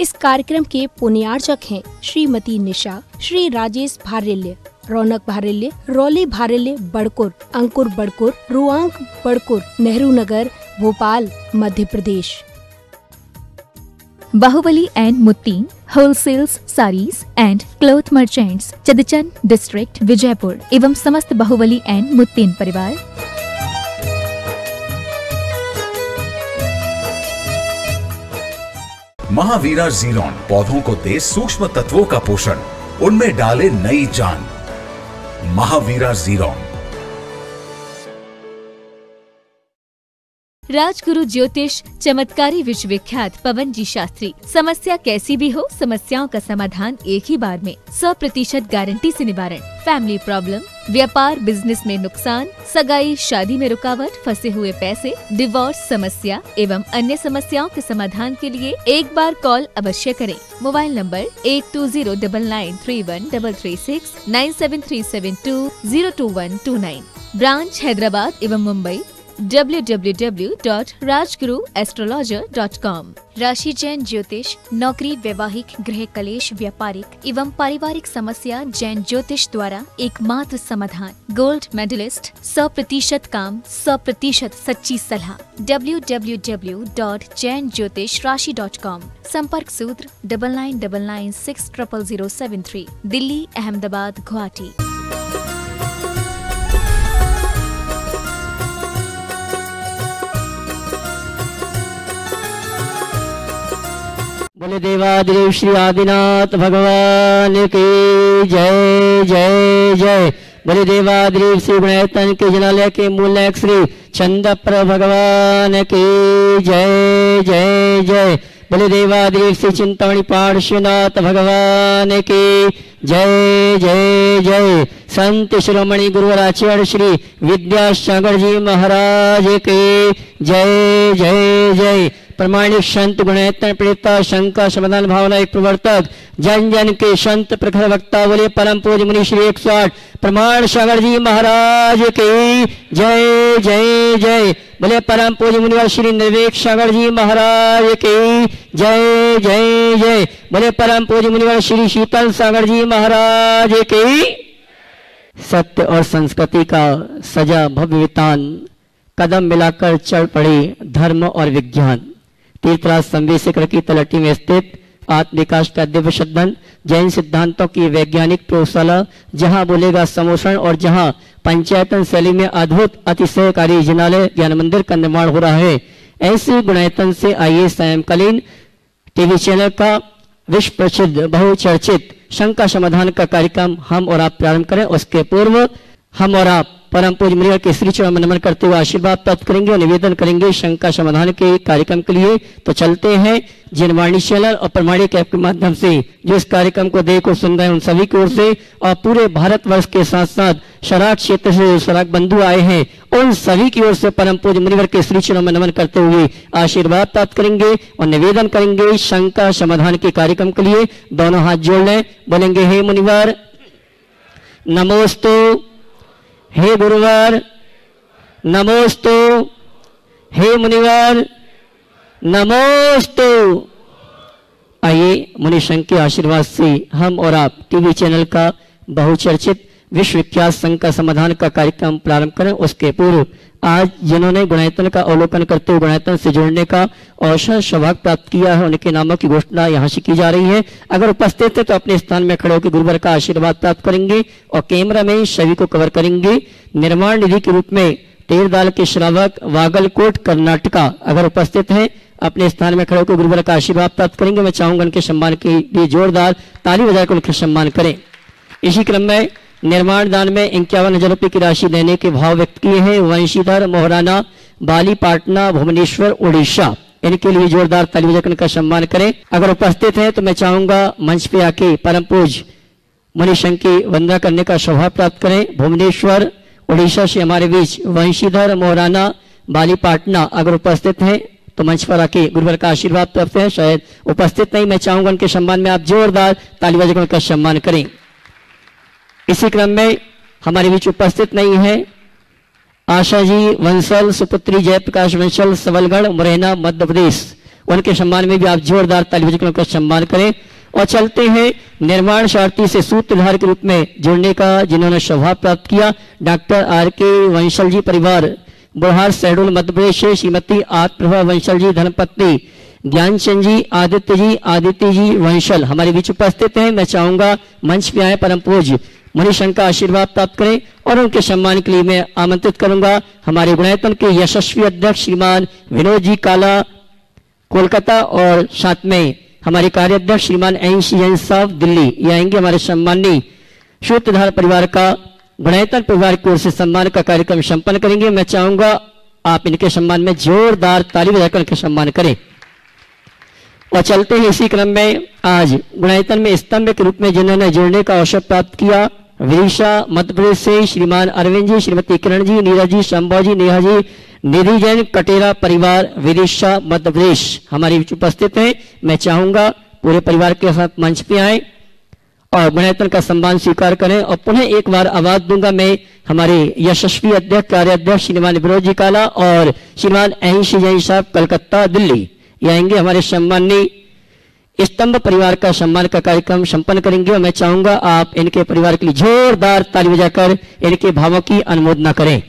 इस कार्यक्रम के पुण्यार्चक हैं Shrimati Nisha, Shri Rajesh Bharelya, Raunak Bharelya, Rauli Bharelya Badkur, Ankur Badkur, Ruank Badkur, Nehru Nagar, Bhopal, Madhya Pradesh. Bahubali and Muttin wholesales saris and cloth merchants, Chadchan district, Vijayapur एवं समस्त बाहुबली एंड मुत्तीन परिवार। महावीरा ज़ीरोन पौधों को दे सूक्ष्म तत्वों का पोषण, उनमें डाले नई जान। महावीरा ज़ीरोन। राजगुरु ज्योतिष चमत्कारी विश्वविख्यात पवन जी शास्त्री। समस्या कैसी भी हो, समस्याओं का समाधान एक ही बार में, 100% गारंटी से निवारण। फैमिली प्रॉब्लम, व्यापार बिजनेस में नुकसान, सगाई शादी में रुकावट, फंसे हुए पैसे, डिवोर्स समस्या एवं अन्य समस्याओं के समाधान के लिए एक बार कॉल अवश्य करें। Mobile number 8209931336, 9737202129। ब्रांच हैदराबाद एवं मुंबई, www.rajguruastrologer.com। राशि जैन ज्योतिष, नौकरी, वैवाहिक, गृह कलेश, व्यापारिक एवं पारिवारिक समस्या जैन ज्योतिष द्वारा एकमात्र समाधान। गोल्ड मेडलिस्ट, 100% काम, 100% सच्ची सलाह। www.jainjyotishrashi.com। संपर्क सूत्र 9999600073, दिल्ली, अहमदाबाद, गुवाहाटी। बोले देवादिदेव श्री आदिनाथ भगवान की जय जय जय। बोले देवादिदेव श्री गणेतन के जनालय के मूल श्री चंद्रप्र भगवान की जय जय जय। बोले देवादिदेव श्री चिंतामणि पार्श्वनाथ भगवान की जय जय जय। संत शिरोमणि गुरुवर आचार्य श्री विद्यासागर जी महाराज के जय जय जय। प्रमाणिक संत गुणेतन प्रेता शंका समाधान भावना एक प्रवर्तक, जन जन के संत प्रखर वक्ता, बोले परम पूज्य मुनि श्री 108 प्रमाण सागर जी महाराज की जय जय जय। बोले परम पूज्य मुनिवर श्री निर्वेक सागर जी महाराज की जय जय जय। बोले परम पूज्य मुनिवर श्री शीतल सागर जी महाराज की। सत्य और संस्कृति का सजा भव्य वितान, कदम मिलाकर चढ़ पड़े धर्म और विज्ञान। तीर्थराज संवेशकर की तलहटी में स्थित आत्म विकास का दिव्य सदन, जैन सिद्धांतों की वैज्ञानिक प्रयोगशाला, जहां बोलेगा समोषण और जहां पंचायतन शैली में अद्भुत अतिशयकारी जिनालय ज्ञान मंदिर का निर्माण हो रहा है। ऐसे गुणायतन से आइए सायंकालीन टीवी चैनल का विश्व प्रसिद्ध बहुचर्चित शंका समाधान का कार्यक्रम हम और आप प्रारंभ करें। उसके पूर्व हम और आप परम पूज्य मुनिवर के श्री चरण में नमन करते हुए आशीर्वाद प्राप्त करेंगे और निवेदन करेंगे शंका समाधान के कार्यक्रम के लिए। तो चलते हैं जिनवाणी चैनल और प्रमाणिक ऐप के माध्यम से जो इस कार्यक्रम को देख और सुन रहे हैं उन सभी की ओर से, और पूरे भारतवर्ष के साथ साथ शराब क्षेत्र से जो शराब बंधु आए हैं उन सभी की ओर से परम पूज्य मुनिवर के श्री चरणों में नमन करते हुए आशीर्वाद प्राप्त करेंगे और निवेदन करेंगे शंका समाधान के कार्यक्रम के लिए। दोनों हाथ जोड़ लें, बोलेंगे हे मुनिवर नमोस्तु, हे गुरुवर नमोस्तु, हे मुनिवर नमोस्तु। आइए मुनि संघ के आशीर्वाद से हम और आप टीवी चैनल का बहुचर्चित विश्व विख्यात शंका समाधान का कार्यक्रम प्रारंभ करें। उसके पूर्व आज जिन्होंने गुणायतन का अवलोकन करते हुए गुणायतन से जुड़ने का अवसर सौभाग्य प्राप्त किया है उनके नामों की घोषणा यहाँ से की जा रही है। अगर उपस्थित है तो अपने स्थान में खड़े होकर गुरुवर का आशीर्वाद प्राप्त करेंगे और कैमरा में सभी को कवर करेंगे। निर्माण निधि के रूप में तेरदाल के श्रावक वागलकोट कर्नाटका अगर उपस्थित है अपने स्थान में खड़े होकर गुरुवर का आशीर्वाद प्राप्त करेंगे। मैं चाहूंगा उनके सम्मान के लिए जोरदार ताली बजाकर उनके सम्मान करें। इसी क्रम में निर्माण दान में 51,000 रुपए की राशि देने के भाव व्यक्त किए हैं वंशीधर मोहराना, बाली पाटना, भुवनेश्वर, उड़ीसा। इनके लिए जोरदार ताली बजाकर उनका सम्मान करें। अगर उपस्थित है तो मैं चाहूंगा मंच पे आके परम पूज्य मुनि संघ की वंदना करने का सौभाग्य प्राप्त करें। भुवनेश्वर, उड़ीसा से हमारे बीच वंशीधर मोहराना, बाली पाटना अगर उपस्थित हैं तो मंच पर आके गुरुवर का आशीर्वाद प्राप्त है। शायद उपस्थित नहीं, मैं चाहूंगा उनके सम्मान में आप जोरदार ताली बजाकर उनका सम्मान करें। इसी क्रम में हमारे बीच उपस्थित नहीं है आशा जी वंसल, सुपुत्री जयप्रकाश वंसल, सबलगढ़, मुरैना, मध्य प्रदेश। उनके सम्मान में भी आप जोरदार ताली बजाकर उनका सम्मान करें। और चलते हैं निर्माण शारती से सूत्रधार के रूप में जुड़ने का जिन्होंने स्वभाव प्राप्त किया, डॉक्टर आर के वंशल जी परिवार बुढ़ार शहडोल मध्य प्रदेश से श्रीमती आत्मप्रभा वंशल जी धर्मपत्नी ज्ञानचंद जी आदित्य जी वंशल हमारे बीच उपस्थित हैं। मैं चाहूंगा मंच पे आए परम पूज्य मणिशंकर का आशीर्वाद प्राप्त करें और उनके सम्मान के लिए मैं आमंत्रित करूंगा हमारे गुणायतन के यशस्वी अध्यक्ष श्रीमान विनोद जी काला कोलकाता और साथ में हमारे कार्याध्यक्ष श्रीमान एनसी जैन साहब दिल्ली ये आएंगे। हमारे सम्माननीय सूत्रधार परिवार का गुणायतन परिवार की ओर से सम्मान का कार्यक्रम संपन्न करेंगे। मैं चाहूंगा आप इनके सम्मान में जोरदार ताली बजाकर इनके सम्मान करें। और चलते हैं इसी क्रम में आज गुणायतन में स्तंभ के रूप में जिन्होंने जुड़ने का अवसर प्राप्त किया, विदिशा मध्य प्रदेश से श्रीमान अरविंद जी, श्रीमती किरण जी, नीरज जी, शंभव जी, नेहा जी, निधि जैन कटेरा परिवार विदिशा मध्य प्रदेश हमारे बीच उपस्थित हैं। मैं चाहूंगा पूरे परिवार के साथ मंच पे आए और गुणायतन का सम्मान स्वीकार करें। और पुनः एक बार आवाज दूंगा मैं हमारे यशस्वी अध्यक्ष कार्याध्यक्ष श्रीमान विनोद जी काला और श्रीमान एनसी जैन साहब कलकत्ता दिल्ली ये आएंगे। हमारे सम्माननीय स्तंभ परिवार का सम्मान का कार्यक्रम संपन्न करेंगे और मैं चाहूंगा आप इनके परिवार के लिए जोरदार ताली बजाकर इनके भावों की अनुमोदना करें।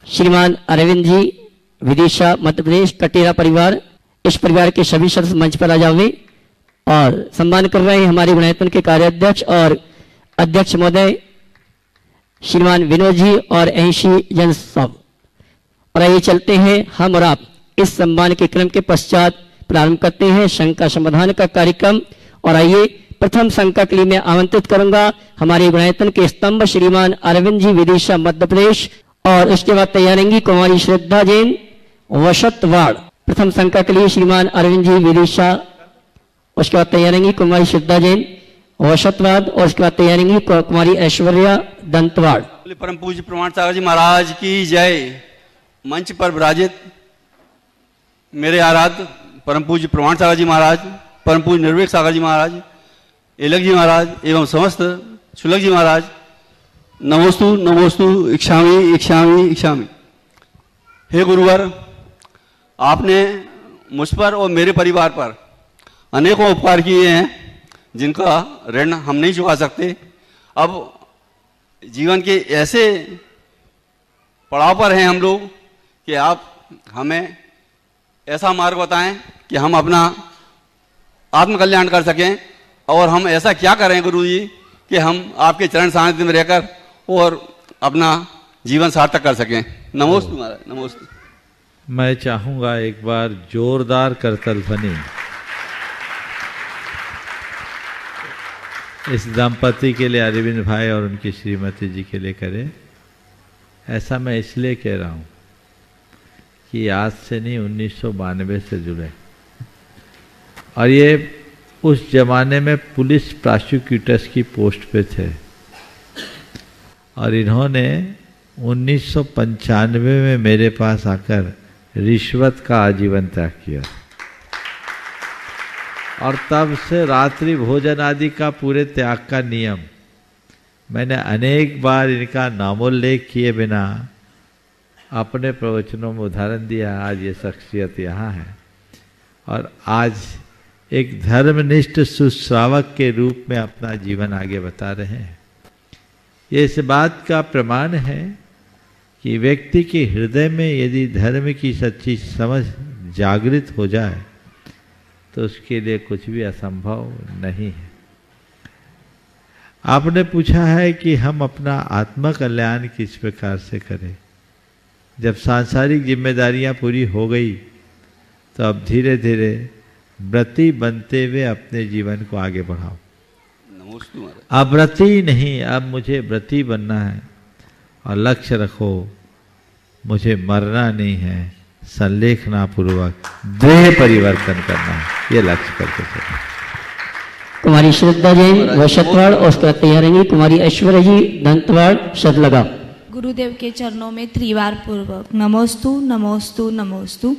श्रीमान अरविंद जी विदिशा मध्य प्रदेश कटेरा परिवार, इस परिवार के सभी सदस्य मंच पर आ जावे और सम्मान कर रहे हैं हमारे गुणायतन के कार्याध्यक्ष और अध्यक्ष महोदय श्रीमान विनोद जी और एनसी जैन साहब। और आइए चलते हैं हम और आप इस सम्मान के क्रम के पश्चात प्रारंभ करते हैं शंका समाधान का कार्यक्रम। और आइए प्रथम शंका के लिए मैं आमंत्रित करूंगा हमारे गुणायतन के स्तंभ श्रीमान अरविंद जी विदिशा मध्य प्रदेश और उसके बाद तैयारेंगी कुमारी श्रद्धा जैन वशतवाड़। प्रथम शंका के लिए श्रीमान अरविंद जी विदिशा, उसके बाद तैयारेंगी कुमारी श्रद्धा जैन वशतवाड़ और उसके बाद तैयारेंगी कुमारी ऐश्वर्या दंतवाड़। परम पूज्य प्रमाण सागर जी महाराज की जय। मंच पर विराजित मेरे आराध्य परम पूज्य प्रमाण सागर जी महाराज, परम पूज्य निर्वेक सागर जी महाराज, एलक जी महाराज एवं समस्त शुलक जी महाराज, नमोस्तु नमोस्तु इक्षामि इक्षामि इक्षामि। हे गुरुवर, आपने मुझ पर और मेरे परिवार पर अनेकों उपकार किए हैं जिनका ऋण हम नहीं चुका सकते। अब जीवन के ऐसे पड़ाव पर हैं हम लोग कि आप हमें ऐसा मार्ग बताएं कि हम अपना आत्मकल्याण कर सकें। और हम ऐसा क्या करें गुरु जी कि हम आपके चरण सानिध्य में रहकर और अपना जीवन सार्थक कर सकें। नमोस्तु महाराज, नमोस्तु। मैं चाहूँगा एक बार जोरदार करतल ध्वनि इस दंपति के लिए, अरविंद भाई और उनकी श्रीमती जी के लिए करें। ऐसा मैं इसलिए कह रहा हूँ कि आज से नहीं 1992 से जुड़े और ये उस जमाने में पुलिस प्रोसिक्यूटर्स की पोस्ट पे थे और इन्होंने 1995 में मेरे पास आकर रिश्वत का आजीवन त्याग किया और तब से रात्रि भोजन आदि का पूरे त्याग का नियम मैंने अनेक बार इनका नामोल्लेख किए बिना अपने प्रवचनों में उदाहरण दिया। आज ये शख्सियत यहाँ है और आज एक धर्मनिष्ठ सुश्रावक के रूप में अपना जीवन आगे बता रहे हैं। ये इस बात का प्रमाण है कि व्यक्ति के हृदय में यदि धर्म की सच्ची समझ जागृत हो जाए तो उसके लिए कुछ भी असंभव नहीं है। आपने पूछा है कि हम अपना आत्म कल्याण किस प्रकार से करें। जब सांसारिक जिम्मेदारियां पूरी हो गई तो अब धीरे धीरे व्रती बनते हुए अपने जीवन को आगे बढ़ाओ। अब व्रती नहीं, अब मुझे व्रती बनना है और लक्ष्य रखो मुझे मरना नहीं है, संलेखना पूर्वक देह परिवर्तन करना है, ये लक्ष्य करके चलो। कुमारी श्रद्धा जैन वशतवाड़ और उसके बाद तैयारेंगी कुमारी ऐश्वर्या जी दंतवाड़ सदलगा। गुरुदेव के चरणों में त्रिवार पूर्वक नमोस्तु नमोस्तु नमोस्तु।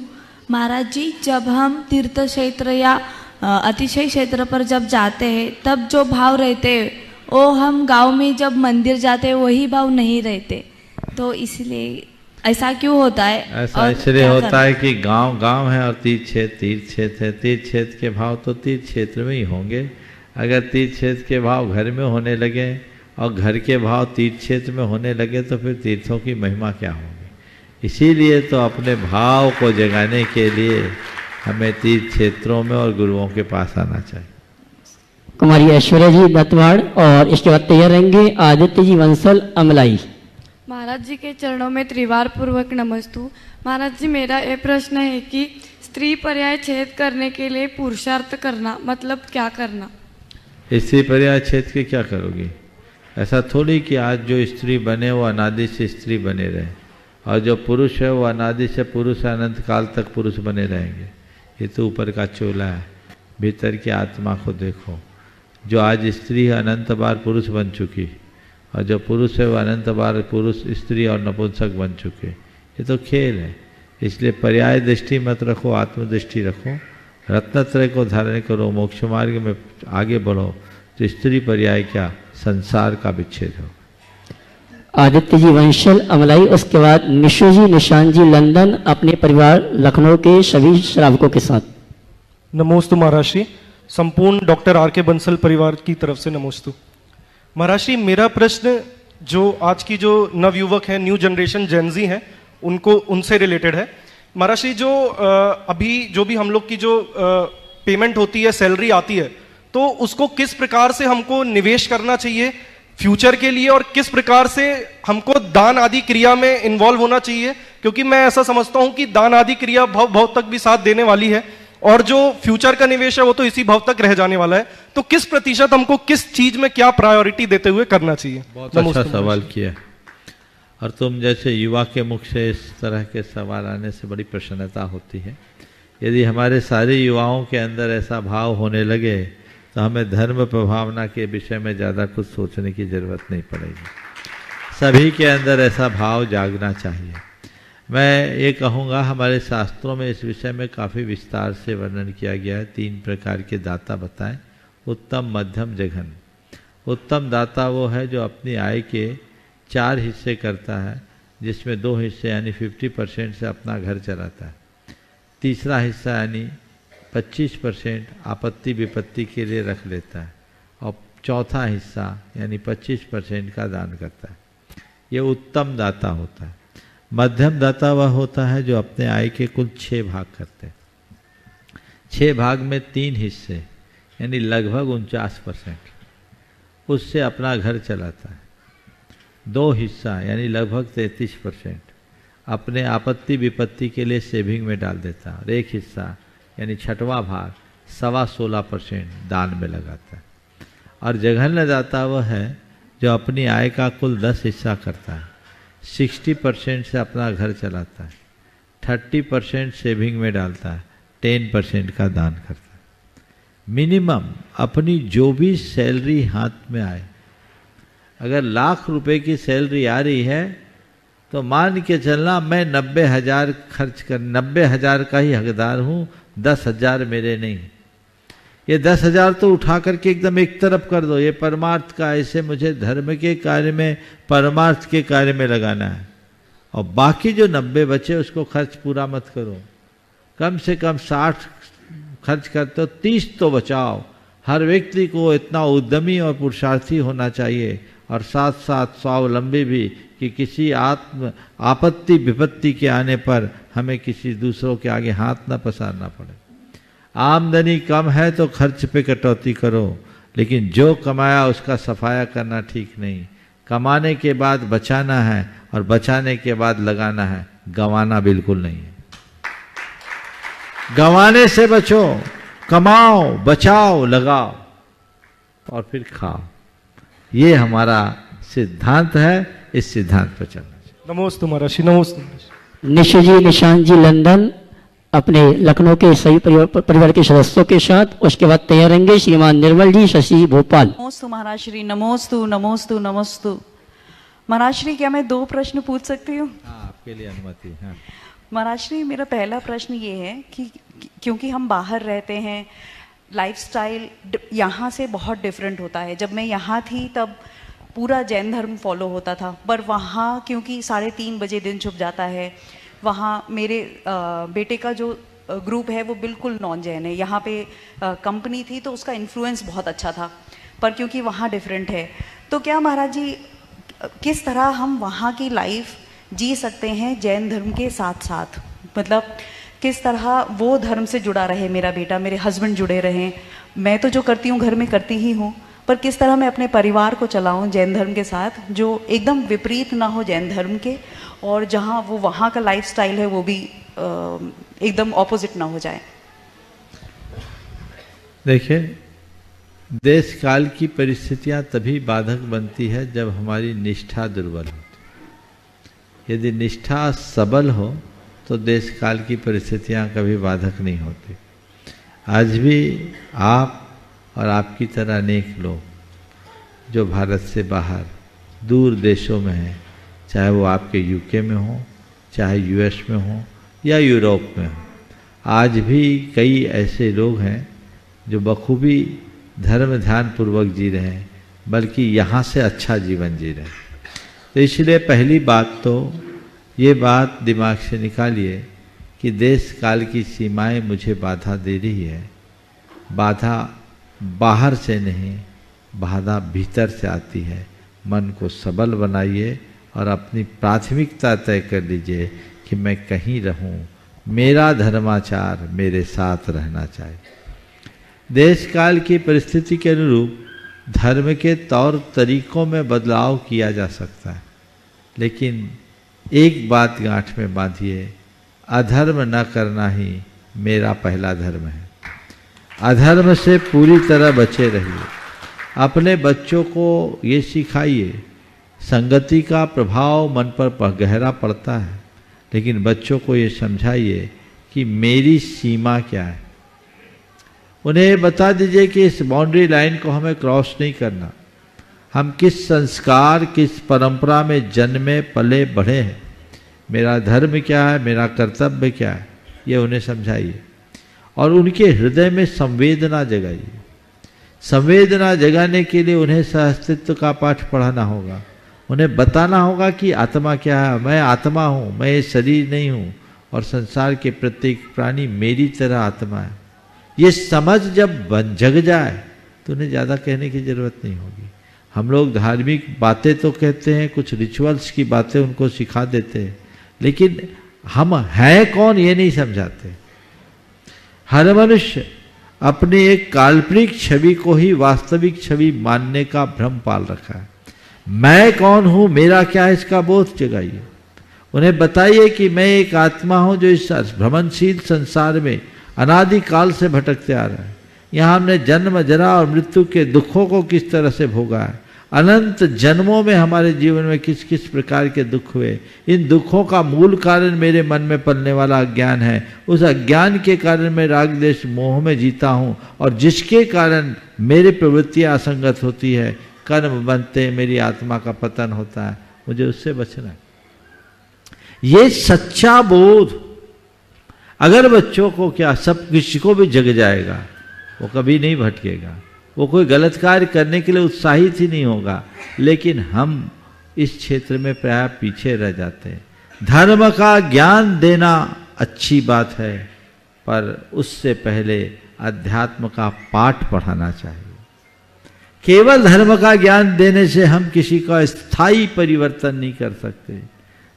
महाराज जी, जब हम तीर्थ क्षेत्र या अतिशय क्षेत्र पर जब जाते हैं तब जो भाव रहते हैं वो हम गांव में जब मंदिर जाते हैं वही भाव नहीं रहते, तो इसलिए ऐसा क्यों होता है? ऐसा और इसलिए क्या होता करना? है कि गांव गांव है और तीर्थ क्षेत्र है। तीर्थ क्षेत्र के भाव तो तीर्थ क्षेत्र में ही होंगे। अगर तीर्थ क्षेत्र के भाव घर में होने लगे और घर के भाव तीर्थ क्षेत्र में होने लगे तो फिर तीर्थों की महिमा क्या होगी। इसीलिए तो अपने भाव को जगाने के लिए हमें तीर्थ क्षेत्रों में और गुरुओं के पास आना चाहिए। कुमारी ऐश्वर्या जी दत्तवाड़ और इसके बाद तैयार रहेंगे आदित्य जी वंसल अमलाई। महाराज जी के चरणों में त्रिवार पूर्वक नमस्तु। महाराज जी, मेरा ये प्रश्न है कि स्त्री पर्याय छेद करने के लिए पुरुषार्थ करना मतलब क्या करना? स्त्री पर्याय छेद के क्या करोगी? ऐसा थोड़ी कि आज जो स्त्री बने वो अनादि से स्त्री बने रहे और जो पुरुष है वो अनादि से पुरुष अनंत काल तक पुरुष बने रहेंगे। ये तो ऊपर का चोला है। भीतर की आत्मा को देखो। जो आज स्त्री है अनंत बार पुरुष बन चुकी और जो पुरुष है वो अनंत बार पुरुष स्त्री और नपुंसक बन चुके। ये तो खेल है। इसलिए पर्याय दृष्टि मत रखो, आत्मदृष्टि रखो। रत्नत्रय को धारण करो, मोक्ष मार्ग में आगे बढ़ो तो स्त्री पर्याय क्या संसार का विच्छेद हो। आदित्य जी वंशल अमलाई, उसके बाद निशु जी निशान जी लंदन अपने परिवार लखनऊ के सभी श्रावकों के साथ। नमोस्तु महाराष्ट्री। संपूर्ण डॉक्टर आर के बंसल परिवार की तरफ से नमोस्तु। महाराष्ट्री, मेरा प्रश्न जो आज की जो नवयुवक हैं, न्यू जनरेशन जेनजी हैं, उनसे रिलेटेड है। महाराष्ट्री, जो अभी जो भी हम लोग की जो पेमेंट होती है, सैलरी आती है, तो उसको किस प्रकार से हमको निवेश करना चाहिए फ्यूचर के लिए और किस प्रकार से हमको दान आदि क्रिया में इन्वॉल्व होना चाहिए? क्योंकि मैं ऐसा समझता हूं कि दान आदि क्रिया भव तक भी साथ देने वाली है और जो फ्यूचर का निवेश है वो तो इसी भव तक रह जाने वाला है। तो किस प्रतिशत हमको किस चीज में क्या प्रायोरिटी देते हुए करना चाहिए? बहुत अच्छा सवाल किया। और तुम जैसे युवा के मुख से इस तरह के सवाल आने से बड़ी प्रसन्नता होती है। यदि हमारे सारे युवाओं के अंदर ऐसा भाव होने लगे तो हमें धर्म प्रभावना के विषय में ज़्यादा कुछ सोचने की ज़रूरत नहीं पड़ेगी। सभी के अंदर ऐसा भाव जागना चाहिए। मैं ये कहूँगा, हमारे शास्त्रों में इस विषय में काफ़ी विस्तार से वर्णन किया गया है। 3 प्रकार के दाता बताएं, उत्तम, मध्यम, जघन। उत्तम दाता वो है जो अपनी आय के 4 हिस्से करता है, जिसमें 2 हिस्से यानी 50% से अपना घर चलाता है। तीसरा हिस्सा यानी 25% आपत्ति विपत्ति के लिए रख लेता है और चौथा हिस्सा यानी 25% का दान करता है। ये उत्तम दाता होता है। मध्यम दाता वह होता है जो अपने आय के कुल 6 भाग करते हैं। 6 भाग में 3 हिस्से यानी लगभग 49% उससे अपना घर चलाता है। 2 हिस्सा यानी लगभग 33% अपने आपत्ति विपत्ति के लिए सेविंग में डाल देता है और 1 हिस्सा यानी 6वां भाग 16.25% दान में लगाता है। और जघन्य दाता वह है जो अपनी आय का कुल 10 हिस्सा करता है। 60% से अपना घर चलाता है, 30% सेविंग में डालता है, 10% का दान करता है। मिनिमम अपनी जो भी सैलरी हाथ में आए, अगर लाख रुपए की सैलरी आ रही है तो मान के चलना मैं 90,000 खर्च कर 90,000 का ही हकदार हूँ, 10,000 मेरे नहीं। ये 10,000 तो उठा करके एकदम एक तरफ कर दो, ये परमार्थ का, ऐसे मुझे धर्म के कार्य में परमार्थ के कार्य में लगाना है। और बाकी जो 90 बचे उसको खर्च पूरा मत करो, कम से कम 60 खर्च करते हो, 30 तो बचाओ। हर व्यक्ति को इतना उद्यमी और पुरुषार्थी होना चाहिए और साथ साथ स्वावलंबी भी कि किसी आपत्ति विपत्ति के आने पर हमें किसी दूसरों के आगे हाथ न पसारना पड़े। आमदनी कम है तो खर्च पे कटौती करो, लेकिन जो कमाया उसका सफाया करना ठीक नहीं। कमाने के बाद बचाना है और बचाने के बाद लगाना है, गंवाना बिल्कुल नहीं है। गंवाने से बचो, कमाओ, बचाओ, लगाओ और फिर खाओ। ये हमारा सिद्धांत है, इस सिद्धांत पर चलना चाहिए। नमोस्तु महाराज, नमोस्तु। निशु जी निशान जी लंदन अपने लखनऊ के सही परिवार के सदस्यों के साथ। उसके बाद तैयार रहेंगे श्रीमान निर्मल जी शशि भोपाल। नमोस्तु महाराज श्री, नमोस्तु नमोस्तु नमोस्तु। महाराज श्री, क्या मैं 2 प्रश्न पूछ सकती हूँ? हाँ, आपके लिए अनुमति है। महाराज श्री, मेरा पहला प्रश्न ये है कि क्योंकि हम बाहर रहते हैं, लाइफस्टाइल यहाँ से बहुत डिफरेंट होता है। जब मैं यहाँ थी तब पूरा जैन धर्म फॉलो होता था, पर वहाँ क्योंकि 3:30 बजे दिन छुप जाता है, वहाँ मेरे बेटे का जो ग्रुप है वो बिल्कुल नॉन जैन है। यहाँ पे कंपनी थी तो उसका इन्फ्लुएंस बहुत अच्छा था, पर क्योंकि वहाँ डिफरेंट है, तो क्या महाराज जी किस तरह हम वहाँ की लाइफ जी सकते हैं जैन धर्म के साथ साथ? मतलब किस तरह वो धर्म से जुड़ा रहे मेरा बेटा, मेरे हस्बैंड जुड़े रहें, मैं तो जो करती हूँ घर में करती ही हूँ, पर किस तरह मैं अपने परिवार को चलाऊं जैन धर्म के साथ, जो एकदम विपरीत ना हो जैन धर्म के, और जहाँ वो वहाँ का लाइफस्टाइल है वो भी एकदम ऑपोजिट ना हो जाए। देखिए, देश काल की परिस्थितियाँ तभी बाधक बनती है जब हमारी निष्ठा दुर्बल होती। यदि निष्ठा सबल हो तो देश काल की परिस्थितियाँ कभी बाधक नहीं होती। आज भी आप और आपकी तरह अनेक लोग जो भारत से बाहर दूर देशों में हैं, चाहे वो आपके यूके में हो, चाहे यूएस में हो या यूरोप में हो, आज भी कई ऐसे लोग हैं जो बखूबी धर्म ध्यान पूर्वक जी रहे हैं, बल्कि यहाँ से अच्छा जीवन जी रहे हैं। तो इसलिए पहली बात तो ये बात दिमाग से निकालिए कि देश काल की सीमाएं मुझे बाधा दे रही है। बाधा बाहर से नहीं, बाधा भीतर से आती है। मन को सबल बनाइए और अपनी प्राथमिकता तय कर लीजिए कि मैं कहीं रहूं, मेरा धर्माचार मेरे साथ रहना चाहिए। देश काल की परिस्थिति के अनुरूप धर्म के तौर तरीकों में बदलाव किया जा सकता है, लेकिन एक बात गांठ में बांधिए, अधर्म न करना ही मेरा पहला धर्म है। अधर्म से पूरी तरह बचे रहिए। अपने बच्चों को ये सिखाइए, संगति का प्रभाव मन पर गहरा पड़ता है, लेकिन बच्चों को ये समझाइए कि मेरी सीमा क्या है। उन्हें बता दीजिए कि इस बाउंड्री लाइन को हमें क्रॉस नहीं करना। हम किस संस्कार, किस परंपरा में जन्मे पले बढ़े हैं, मेरा धर्म क्या है, मेरा कर्तव्य क्या है, ये उन्हें समझाइए और उनके हृदय में संवेदना जगाइए। संवेदना जगाने के लिए उन्हें सहअस्तित्व का पाठ पढ़ाना होगा। उन्हें बताना होगा कि आत्मा क्या है, मैं आत्मा हूँ, मैं ये शरीर नहीं हूँ और संसार के प्रत्येक प्राणी मेरी तरह आत्मा है। ये समझ जब जग जाए तो उन्हें ज़्यादा कहने की ज़रूरत नहीं होगी। हम लोग धार्मिक बातें तो कहते हैं, कुछ रिचुअल्स की बातें उनको सिखा देते हैं, लेकिन हम हैं कौन ये नहीं समझाते। हर मनुष्य अपनी एक काल्पनिक छवि को ही वास्तविक छवि मानने का भ्रम पाल रखा है। मैं कौन हूँ, मेरा क्या है, इसका बोध जगाइए। उन्हें बताइए कि मैं एक आत्मा हूँ जो इस भ्रमणशील संसार में अनादिकाल से भटकते आ रहा है। यहाँ हमने जन्म जरा और मृत्यु के दुखों को किस तरह से भोगा है, अनंत जन्मों में हमारे जीवन में किस किस प्रकार के दुख हुए, इन दुखों का मूल कारण मेरे मन में पलने वाला अज्ञान है। उस अज्ञान के कारण मैं राग द्वेष मोह में जीता हूँ और जिसके कारण मेरी प्रवृत्तियाँ असंगत होती है, कर्म बनते, मेरी आत्मा का पतन होता है। मुझे उससे बचना है। ये सच्चा बोध अगर बच्चों को क्या सब किसी को भी जग जाएगा, वो कभी नहीं भटकेगा, वो कोई गलत कार्य करने के लिए उत्साहित ही नहीं होगा। लेकिन हम इस क्षेत्र में प्राय पीछे रह जाते हैं। धर्म का ज्ञान देना अच्छी बात है, पर उससे पहले अध्यात्म का पाठ पढ़ाना चाहिए। केवल धर्म का ज्ञान देने से हम किसी का स्थायी परिवर्तन नहीं कर सकते।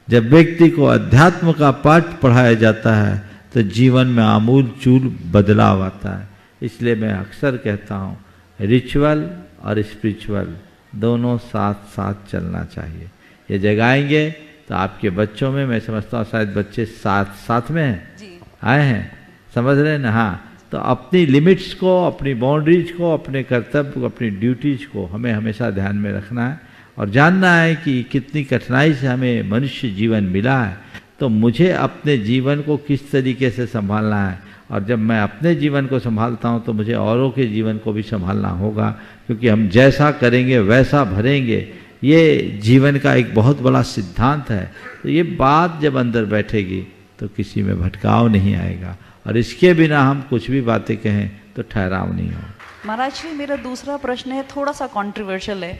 जब व्यक्ति को अध्यात्म का पाठ पढ़ाया जाता है तो जीवन में आमूल चूल बदलाव आता है। इसलिए मैं अक्सर कहता हूँ, रिचुअल और स्पिरिचुअल दोनों साथ साथ चलना चाहिए। ये जगाएंगे तो आपके बच्चों में, मैं समझता हूँ शायद बच्चे साथ साथ में हैं, आए हैं, समझ रहे हैं ना। हाँ, तो अपनी लिमिट्स को, अपनी बाउंड्रीज को, अपने कर्तव्य को, अपनी ड्यूटीज को हमें हमेशा ध्यान में रखना है और जानना है कि कितनी कठिनाई से हमें मनुष्य जीवन मिला है, तो मुझे अपने जीवन को किस तरीके से संभालना है। और जब मैं अपने जीवन को संभालता हूँ तो मुझे औरों के जीवन को भी संभालना होगा, क्योंकि हम जैसा करेंगे वैसा भरेंगे। ये जीवन का एक बहुत बड़ा सिद्धांत है। तो ये बात जब अंदर बैठेगी तो किसी में भटकाव नहीं आएगा, और इसके बिना हम कुछ भी बातें कहें तो ठहराव नहीं हो। महाराज जी, मेरा दूसरा प्रश्न है, थोड़ा सा कॉन्ट्रोवर्शियल है।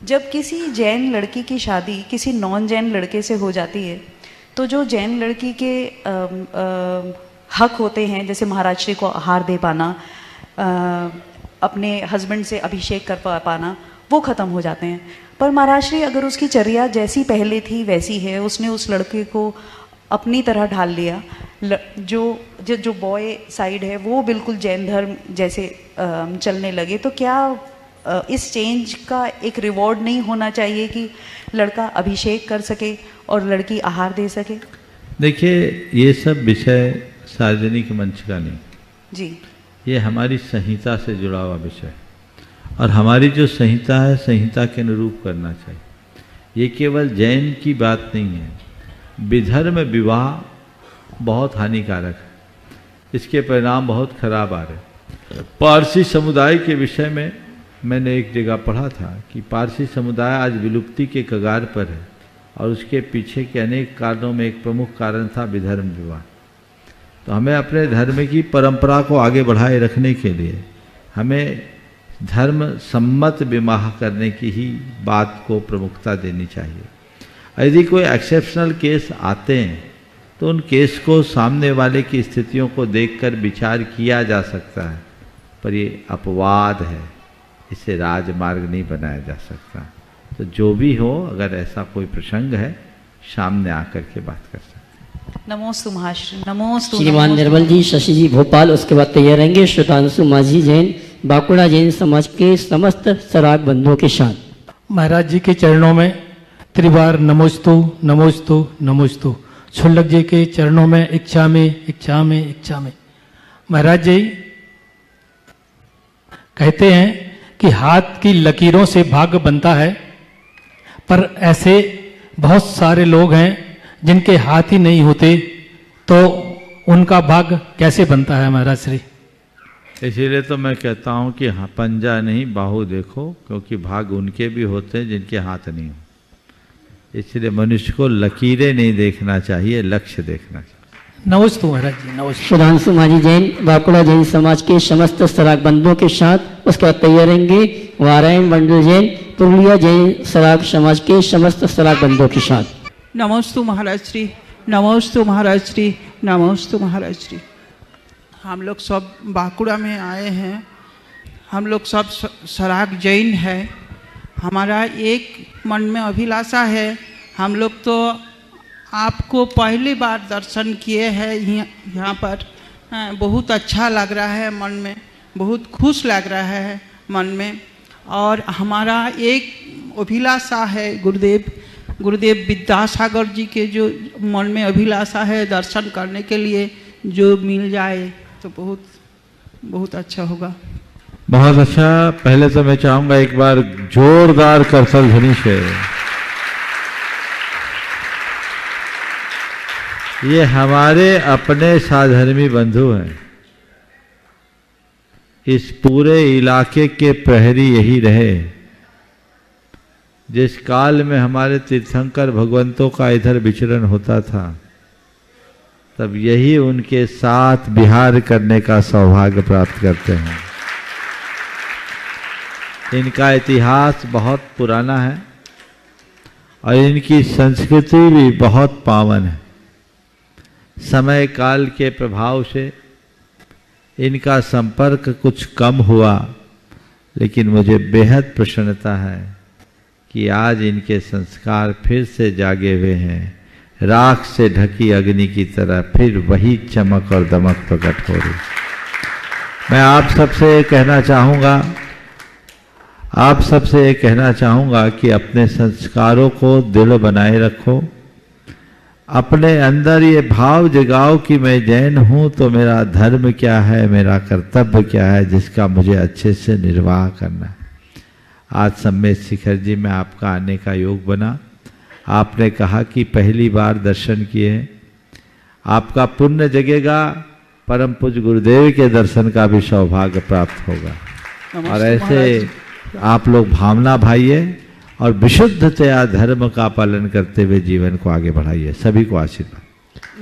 जब किसी जैन लड़की की शादी किसी नॉन जैन लड़के से हो जाती है तो जो जैन लड़की के हक होते हैं, जैसे महाराष्ट्री को आहार दे पाना, अपने हस्बैंड से अभिषेक कर पाना, वो ख़त्म हो जाते हैं। पर महाराष्ट्री अगर उसकी चर्या जैसी पहले थी वैसी है, उसने उस लड़के को अपनी तरह ढाल लिया, जो बॉय साइड है वो बिल्कुल जैन धर्म जैसे चलने लगे, तो क्या इस चेंज का एक रिवॉर्ड नहीं होना चाहिए कि लड़का अभिषेक कर सके और लड़की आहार दे सके? देखिए, ये सब विषय सार्वजनिक मंच का नहीं जी, ये हमारी संहिता से जुड़ा हुआ विषय, और हमारी जो संहिता है संहिता के अनुरूप करना चाहिए। ये केवल जैन की बात नहीं है, विधर्म विवाह बहुत हानिकारक है, इसके परिणाम बहुत खराब आ रहे। पारसी समुदाय के विषय में मैंने एक जगह पढ़ा था कि पारसी समुदाय आज विलुप्ति के कगार पर है, और उसके पीछे के अनेक कारणों में एक प्रमुख कारण था विधर्म विवाह। तो हमें अपने धर्म की परंपरा को आगे बढ़ाए रखने के लिए हमें धर्म सम्मत विवाह करने की ही बात को प्रमुखता देनी चाहिए। यदि कोई एक्सेप्शनल केस आते हैं तो उन केस को सामने वाले की स्थितियों को देखकर विचार किया जा सकता है, पर ये अपवाद है, इसे राजमार्ग नहीं बनाया जा सकता। तो जो भी हो, अगर ऐसा कोई प्रसंग है सामने आकर के बात कर सकते हैं। नमोस्तु महाश्री, नमोस्तु। श्रीमान निर्मल जी, शशि जी भोपाल, उसके बाद तैयार रहेंगे श्वेतांशु माझी जैन, बांकुड़ा जैन समाज के समस्त सराग बंधुओं के साथ। महाराज जी के चरणों में त्रिवार नमोस्तु नमोस्तु नमोस्तु। छुल्लक जी के चरणों में इच्छा में इच्छा में इच्छा में। महाराज जी कहते हैं कि हाथ की लकीरों से भाग्य बनता है, पर ऐसे बहुत सारे लोग हैं जिनके हाथ ही नहीं होते, तो उनका भाग्य कैसे बनता है महाराज श्री? इसीलिए तो मैं कहता हूँ कि हाँ, पंजा नहीं बाहु देखो, क्योंकि भाग्य उनके भी होते हैं जिनके हाथ नहीं हो। इसलिए मनुष्य को लकीरें नहीं देखना चाहिए, लक्ष्य देखना चाहिए। नमस्ते महाराज जी, नमस्ते। श्वेतांशु माझी जैन, बांकुड़ा जैन समाज के समस्त सराग बंधुओं के साथ। उसके बाद तैयार रहेंगे वारायण मंडल जैन, पुरुलिया जैन सराग समाज के समस्त सराग बंधुओं के साथ। नमोस्तु महाराज श्री, नमोस्तु महाराज श्री, नमोस्तु महाराज श्री। हम लोग सब बांकुड़ा में आए हैं, हम लोग सब सराग जैन है। हमारा एक मन में अभिलाषा है, हम लोग तो आपको पहली बार दर्शन किए हैं यहाँ पर, बहुत अच्छा लग रहा है, मन में बहुत खुश लग रहा है मन में। और हमारा एक अभिलाषा है गुरुदेव विद्यासागर जी के जो मन में अभिलाषा है दर्शन करने के लिए, जो मिल जाए तो बहुत बहुत अच्छा होगा। बहुत अच्छा। पहले तो मैं चाहूंगा एक बार जोरदार करतल ध्वनि से ये हमारे अपने साधर्मी बंधु हैं, इस पूरे इलाके के प्रहरी यही रहे। जिस काल में हमारे तीर्थंकर भगवंतों का इधर विचरण होता था, तब यही उनके साथ विहार करने का सौभाग्य प्राप्त करते हैं। इनका इतिहास बहुत पुराना है और इनकी संस्कृति भी बहुत पावन है। समय काल के प्रभाव से इनका संपर्क कुछ कम हुआ, लेकिन मुझे बेहद प्रसन्नता है कि आज इनके संस्कार फिर से जागे हुए हैं। राख से ढकी अग्नि की तरह फिर वही चमक और दमक प्रकट हो रही। मैं आप सबसे कहना चाहूँगा कि अपने संस्कारों को दृढ़ बनाए रखो। अपने अंदर ये भाव जगाओ कि मैं जैन हूँ तो मेरा धर्म क्या है, मेरा कर्तव्य क्या है, जिसका मुझे अच्छे से निर्वाह करना है। आज सम्मेत शिखर जी में आपका आने का योग बना। आपने कहा कि पहली बार दर्शन किए, आपका पुण्य जगेगा, परम पूज्य गुरुदेव के दर्शन का भी सौभाग्य प्राप्त होगा। और ऐसे आप लोग भावना भाइये और विशुद्धतया धर्म का पालन करते हुए जीवन को आगे बढ़ाइए। सभी को आशीर्वाद।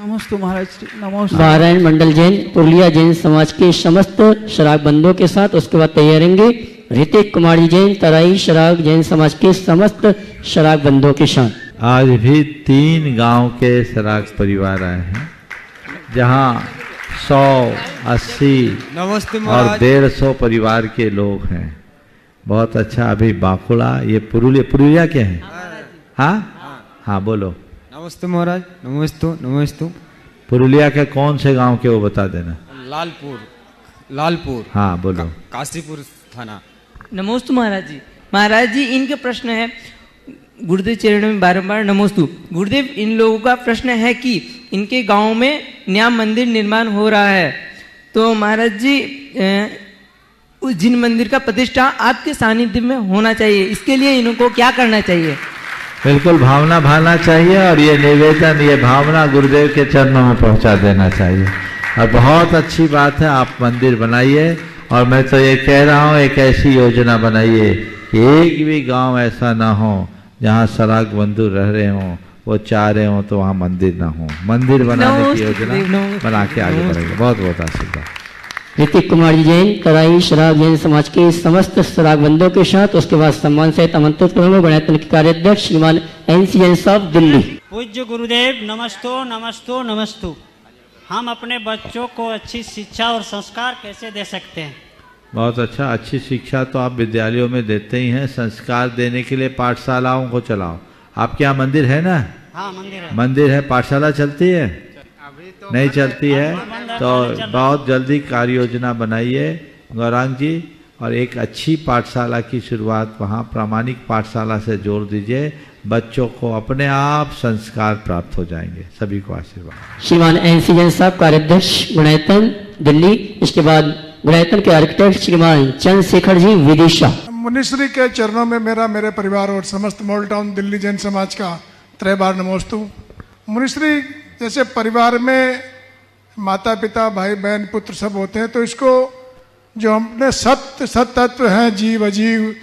नमस्ते महाराज, नमस्ते। नारायण मंडल जैन, पुरुलिया जैन समाज के समस्त शराब बंधुओं के साथ। उसके बाद तैयार रहेंगे ऋतिक कुमार जी जैन तराई शराग जैन समाज के समस्त शराग बंधुओं के साथ। आज भी 3 गांव के शराग परिवार आए हैं, जहां 100, 80 और 150 परिवार के लोग हैं। बहुत अच्छा। अभी बांकुड़ा, ये पुरुलिया के हैं? हाँ बोलो। नमस्ते महाराज। नमस्ते। पुरुलिया के कौन से गांव के वो बता देना। लालपुर। हाँ बोलो। काशीपुर थाना। नमोस्तु महाराज जी। महाराज जी, इनके प्रश्न है, गुरुदेव चरणों में बारंबार नमोस्तु। गुरुदेव, इन लोगों का प्रश्न है कि इनके गांव में नया मंदिर निर्माण हो रहा है, तो महाराज जी उस जिन मंदिर का प्रतिष्ठा आपके सानिध्य में होना चाहिए, इसके लिए इनको क्या करना चाहिए? बिल्कुल भावना भाना चाहिए, और ये निवेदन, ये भावना गुरुदेव के चरणों में पहुंचा देना चाहिए। और बहुत अच्छी बात है, आप मंदिर बनाइए। और मैं तो ये कह रहा हूँ, एक ऐसी योजना बनाइए कि एक भी गांव ऐसा ना हो जहाँ शराग बंधु रह रहे हों, वो चाह रहे हों तो वहाँ मंदिर ना हो। मंदिर बनाने की योजना बना के आगे बढ़ेगा। बहुत बहुत आशीर्वाद। ऋतिक कुमार जी जैन तराई शराग जैन समाज के समस्त शराग बंधुओं के साथ। उसके बाद सम्मान सहित आमंत्रित करेंगे गणतंत्र के कार्याध्यक्ष श्रीमान NC जैन साहब, दिल्ली। पूज्य गुरुदेव नमस्तु। हम अपने बच्चों को अच्छी शिक्षा और संस्कार कैसे दे सकते हैं? बहुत अच्छा। अच्छी शिक्षा तो आप विद्यालयों में देते ही हैं। संस्कार देने के लिए पाठशालाओं को चलाओ। आपके यहाँ मंदिर है ना? हाँ, मंदिर है। मंदिर है, पाठशाला चलती है? नहीं चलती है तो बहुत जल्दी कार्य योजना बनाइए गौरांग जी, और एक अच्छी पाठशाला की शुरुआत वहाँ प्रामाणिक पाठशाला से जोड़ दीजिए। बच्चों को अपने आप संस्कार प्राप्त हो जाएंगे। सभी को आशीर्वाद। श्रीमान NC जैन साहब, कार्याध्यक्ष गुणायतन, दिल्ली। इसके बाद गुणायतन के आर्किटेक्ट श्रीमान चंद्रशेखर जी, विदिशा। मुनिश्री के चरणों में मेरे परिवार और समस्त मॉल टाउन दिल्ली जैन समाज का 3 बार नमोस्तु। मुनिश्री जैसे परिवार में माता पिता भाई बहन पुत्र सब होते हैं, तो इसको जो हमने सत तत्व हैं, जीव अजीव,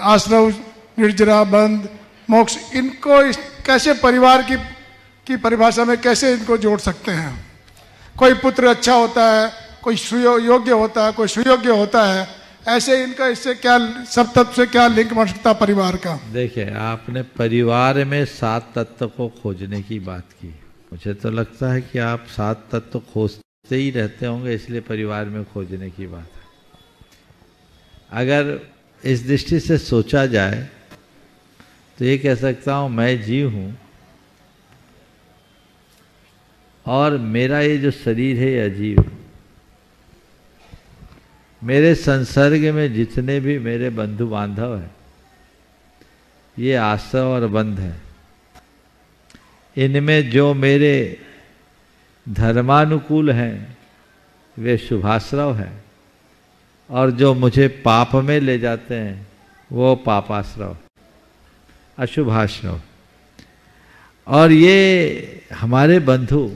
आश्रव, निर्जरा, बंध, मोक्ष, इनको कैसे परिवार की परिभाषा में कैसे इनको जोड़ सकते हैं? कोई पुत्र अच्छा होता है, कोई योग्य होता है, कोई सुयोग्य होता है, ऐसे इनका इससे क्या सब तत्व से क्या लिंक बन सकता परिवार का? देखिए, आपने परिवार में 7 तत्व को खोजने की बात की। मुझे तो लगता है कि आप 7 तत्व खोजते ही रहते होंगे, इसलिए परिवार में खोजने की बात है। अगर इस दृष्टि से सोचा जाए तो ये कह सकता हूँ, मैं जीव हूँ और मेरा ये जो शरीर है ये अजीब है। मेरे संसर्ग में जितने भी मेरे बंधु बांधव हैं, ये आश्रव और बंध है। इनमें जो मेरे धर्मानुकूल हैं वे शुभाश्रव हैं, और जो मुझे पाप में ले जाते हैं वो पापाश्रव, अशुभाश्रव। और ये हमारे बंधु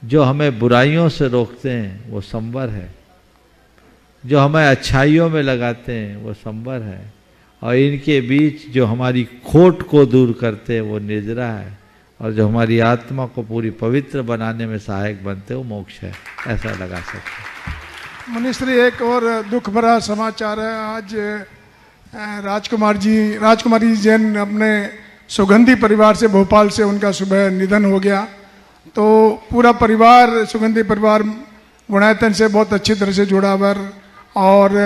जो हमें बुराइयों से रोकते हैं वो संवर है, जो हमें अच्छाइयों में लगाते हैं वो संवर है, और इनके बीच जो हमारी खोट को दूर करते हैं वो निर्जरा है, और जो हमारी आत्मा को पूरी पवित्र बनाने में सहायक बनते हैं वो मोक्ष है। ऐसा लगा सकते हैं। मुनिश्री, एक और दुख भरा समाचार है। आज राजकुमारी जैन अपने सुगंधी परिवार से, भोपाल से उनका सुबह निधन हो गया। तो पूरा परिवार, सुगंधी परिवार गुणायतन से बहुत अच्छी तरह से जुड़ा हुआ, और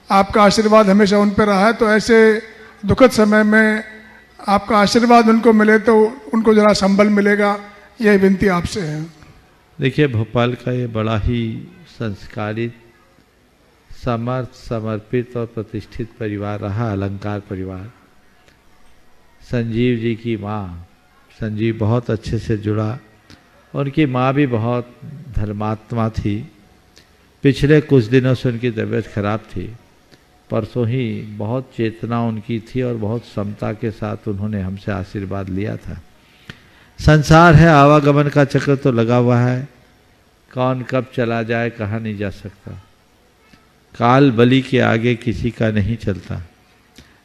आपका आशीर्वाद हमेशा उन पर रहा है। तो ऐसे दुखद समय में आपका आशीर्वाद उनको मिले तो उनको जरा संबल मिलेगा, यही विनती आपसे है। देखिए, भोपाल का ये बड़ा ही संस्कारित, समर्थ, समर्पित और प्रतिष्ठित परिवार रहा, अलंकार परिवार। संजीव जी की माँ, संजीव बहुत अच्छे से जुड़ा। उनकी माँ भी बहुत धर्मात्मा थी। पिछले कुछ दिनों से उनकी तबीयत खराब थी। परसों ही बहुत चेतना उनकी थी और बहुत समता के साथ उन्होंने हमसे आशीर्वाद लिया था। संसार है, आवागमन का चक्र तो लगा हुआ है। कौन कब चला जाए कहा नहीं जा सकता। काल बलि के आगे किसी का नहीं चलता।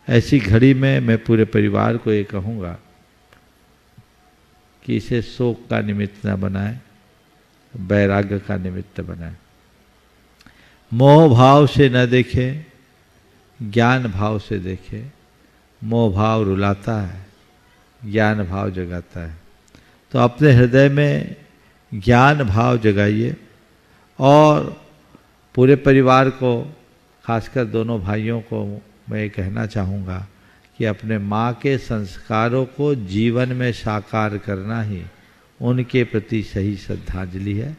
ऐसी घड़ी में मैं पूरे परिवार को ये कहूँगा कि इसे शोक का निमित्त न बनाए, वैराग्य का निमित्त बनाए। मोह भाव से न देखे, ज्ञान भाव से देखे। मोह भाव रुलाता है, ज्ञान भाव जगाता है। तो अपने हृदय में ज्ञान भाव जगाइए और पूरे परिवार को, खासकर दोनों भाइयों को मैं ये कहना चाहूँगा कि अपने माँ के संस्कारों को जीवन में साकार करना ही उनके प्रति सही श्रद्धांजलि है।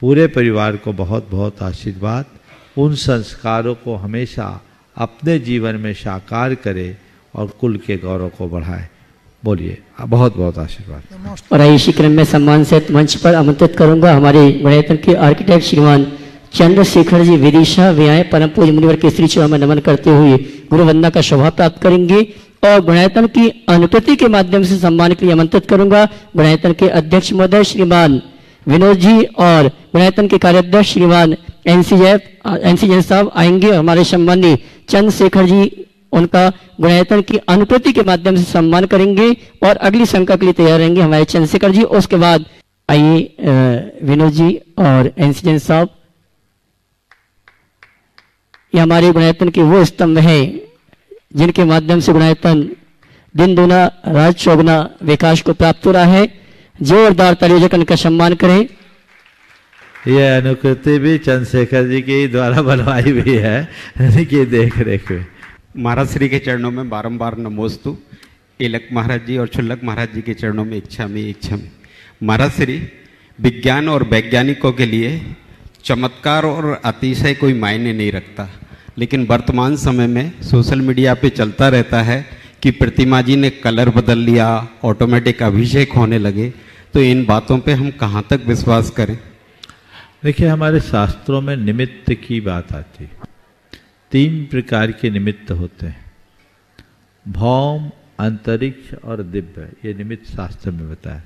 पूरे परिवार को बहुत बहुत आशीर्वाद, उन संस्कारों को हमेशा अपने जीवन में साकार करे और कुल के गौरव को बढ़ाए। बोलिए, बहुत बहुत आशीर्वाद। और इसी क्रम में सम्मान से मंच पर आमंत्रित करूंगा हमारे गुणायतन के आर्किटेक्ट श्रीमान चंद्रशेखर जी विदिशा वे आए परम पूज्य मुनिवर के श्री चरण में नमन करते हुए गुरु वंदना का शोभा प्राप्त करेंगे। और गुणायतन की अनुकृति के माध्यम से सम्मान के लिए आमंत्रित करूंगा गुणायतन के अध्यक्ष महोदय श्रीमान विनोद जी और गुणायतन के कार्याध्यक्ष श्रीमान एनसी जैन साहब आएंगे। हमारे सम्मानीय चंद्रशेखर जी उनका गुणायतन की अनुकृति के माध्यम से सम्मान करेंगे और अगली संख्या के लिए तैयार रहेंगे हमारे चंद्रशेखर जी। उसके बाद आइए विनोद जी और एनसी जैन साहब। ये हमारे गुणायतन के वो स्तंभ हैं जिनके माध्यम से गुणायतन दिन दूना रात चौगुना विकास को प्राप्त हो रहा है। जोरदार तालियों से इनका सम्मान करें। यह अनुकृति भी चंद्रशेखर जी के द्वारा बनवाई हुई है, इनकी देख रेख में। महाराज श्री के चरणों में बारंबार नमोस्तु। एलक महाराज जी और छुल्लक महाराज जी के चरणों में इच्छामि। महाराज श्री, विज्ञान और वैज्ञानिकों के लिए चमत्कार और अतिशय कोई मायने नहीं रखता, लेकिन वर्तमान समय में सोशल मीडिया पे चलता रहता है कि प्रतिमा जी ने कलर बदल लिया, ऑटोमेटिक अभिषेक होने लगे। तो इन बातों पे हम कहाँ तक विश्वास करें? देखिए, हमारे शास्त्रों में निमित्त की बात आती है। 3 प्रकार के निमित्त होते हैं, भौम, अंतरिक्ष और दिव्य। ये निमित्त शास्त्र में बताया।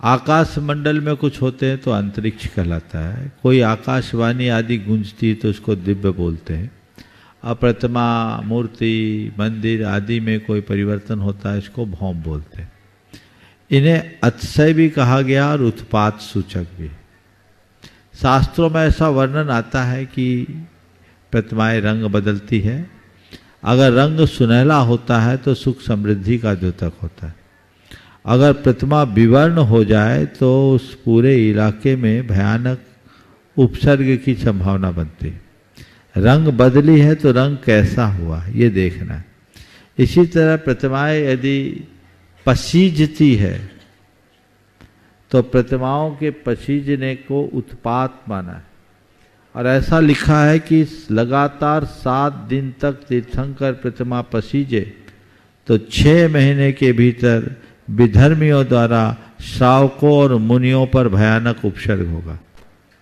आकाश मंडल में कुछ होते हैं तो अंतरिक्ष कहलाता है। कोई आकाशवाणी आदि गूंजती है तो उसको दिव्य बोलते हैं। अप्रतिमा, मूर्ति, मंदिर आदि में कोई परिवर्तन होता है, इसको भौम बोलते हैं। इन्हें अतिशय भी कहा गया और उत्पात सूचक भी। शास्त्रों में ऐसा वर्णन आता है कि प्रतिमाएं रंग बदलती है। अगर रंग सुनहला होता है तो सुख समृद्धि का द्योतक होता है। अगर प्रतिमा विवर्ण हो जाए तो उस पूरे इलाके में भयानक उपसर्ग की संभावना बनती है। रंग बदली है तो रंग कैसा हुआ ये देखना है। इसी तरह प्रतिमाएं यदि पसीजती है तो प्रतिमाओं के पसीजने को उत्पात माना है। और ऐसा लिखा है कि लगातार 7 दिन तक तीर्थंकर प्रतिमा पसीजे तो 6 महीने के भीतर विधर्मियों द्वारा श्रावकों और मुनियों पर भयानक उपसर्ग होगा।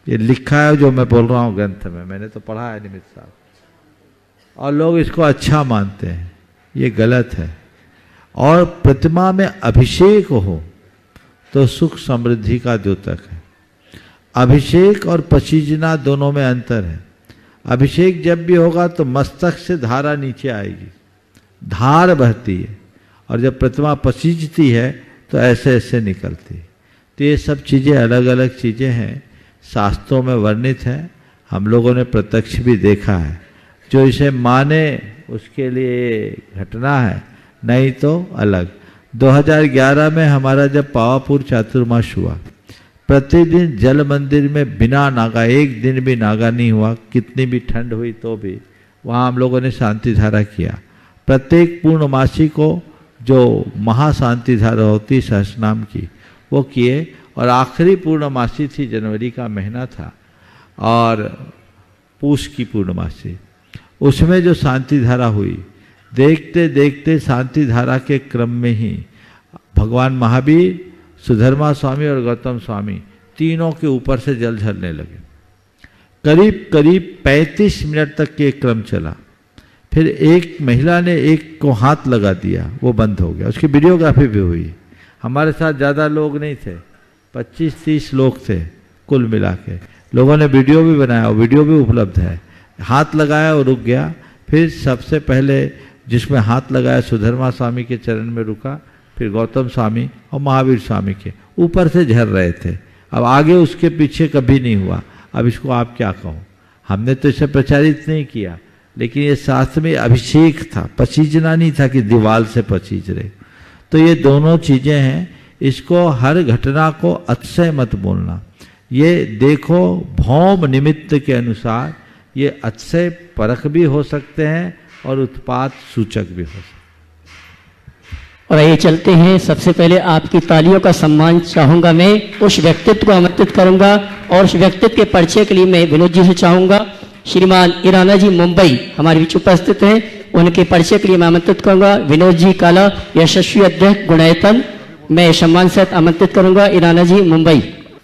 ये लिखा है जो मैं बोल रहा हूँ ग्रंथ में, मैंने तो पढ़ा है निमित्त साहब। और लोग इसको अच्छा मानते हैं, ये गलत है। और प्रतिमा में अभिषेक हो तो सुख समृद्धि का द्योतक है। अभिषेक और पसीजना दोनों में अंतर है। अभिषेक जब भी होगा तो मस्तक से धारा नीचे आएगी, धार बहती है। और जब प्रतिमा पसीजती है तो ऐसे ऐसे निकलती है। तो ये सब चीज़ें अलग अलग चीज़ें हैं, शास्त्रों में वर्णित है। हम लोगों ने प्रत्यक्ष भी देखा है। जो इसे माने उसके लिए घटना है, नहीं तो अलग। 2011 में हमारा जब पावापुर चातुर्मास हुआ, प्रतिदिन जल मंदिर में बिना नागा, एक दिन भी नागा नहीं हुआ, कितनी भी ठंड हुई तो भी वहाँ हम लोगों ने शांति धारा किया। प्रत्येक पूर्णमासी को जो महाशांति धारा होती सहस्रनाम की वो किए। और आखिरी पूर्णमासी थी, जनवरी का महीना था और पूष की पूर्णमासी, उसमें जो शांति धारा हुई, देखते देखते शांति धारा के क्रम में ही भगवान महावीर, सुधर्मा स्वामी और गौतम स्वामी तीनों के ऊपर से जल झरने लगे। करीब करीब 35 मिनट तक के क्रम चला। फिर एक महिला ने एक को हाथ लगा दिया, वो बंद हो गया। उसकी वीडियोग्राफी भी हुई। हमारे साथ ज़्यादा लोग नहीं थे, 25-30 लोग थे कुल मिला के। लोगों ने वीडियो भी बनाया, वीडियो भी उपलब्ध है। हाथ लगाया और रुक गया। फिर सबसे पहले जिसमें हाथ लगाया सुधर्मा स्वामी के चरण में रुका, फिर गौतम स्वामी और महावीर स्वामी के ऊपर से झर रहे थे। अब आगे उसके पीछे कभी नहीं हुआ। अब इसको आप क्या कहो, हमने तो इसे प्रचारित नहीं किया, लेकिन ये शास्त्र में अभिषेक था, पसीजना नहीं था कि दीवाल से पसीज रहे। तो ये दोनों चीजें हैं, इसको हर घटना को अतिशय मत बोलना। ये देखो भौम निमित्त के अनुसार ये अतिशय परख भी हो सकते हैं और उत्पात सूचक भी हो सकते हैं। और आइए चलते हैं, सबसे पहले आपकी तालियों का सम्मान चाहूंगा, मैं उस व्यक्तित्व को आमंत्रित करूंगा और उस व्यक्तित्व के परिचय के लिए मैं विनोद जी से चाहूंगा, श्रीमान ईराना जी मुंबई हमारे बीच उपस्थित हैं, उनके परिचय के लिए मैं आमंत्रित करूंगा विनोद जी काला, यशस्वी अध्यक्ष गुणायतन। मैं सम्मान से आमंत्रित करूंगा ईराना जी मुंबई।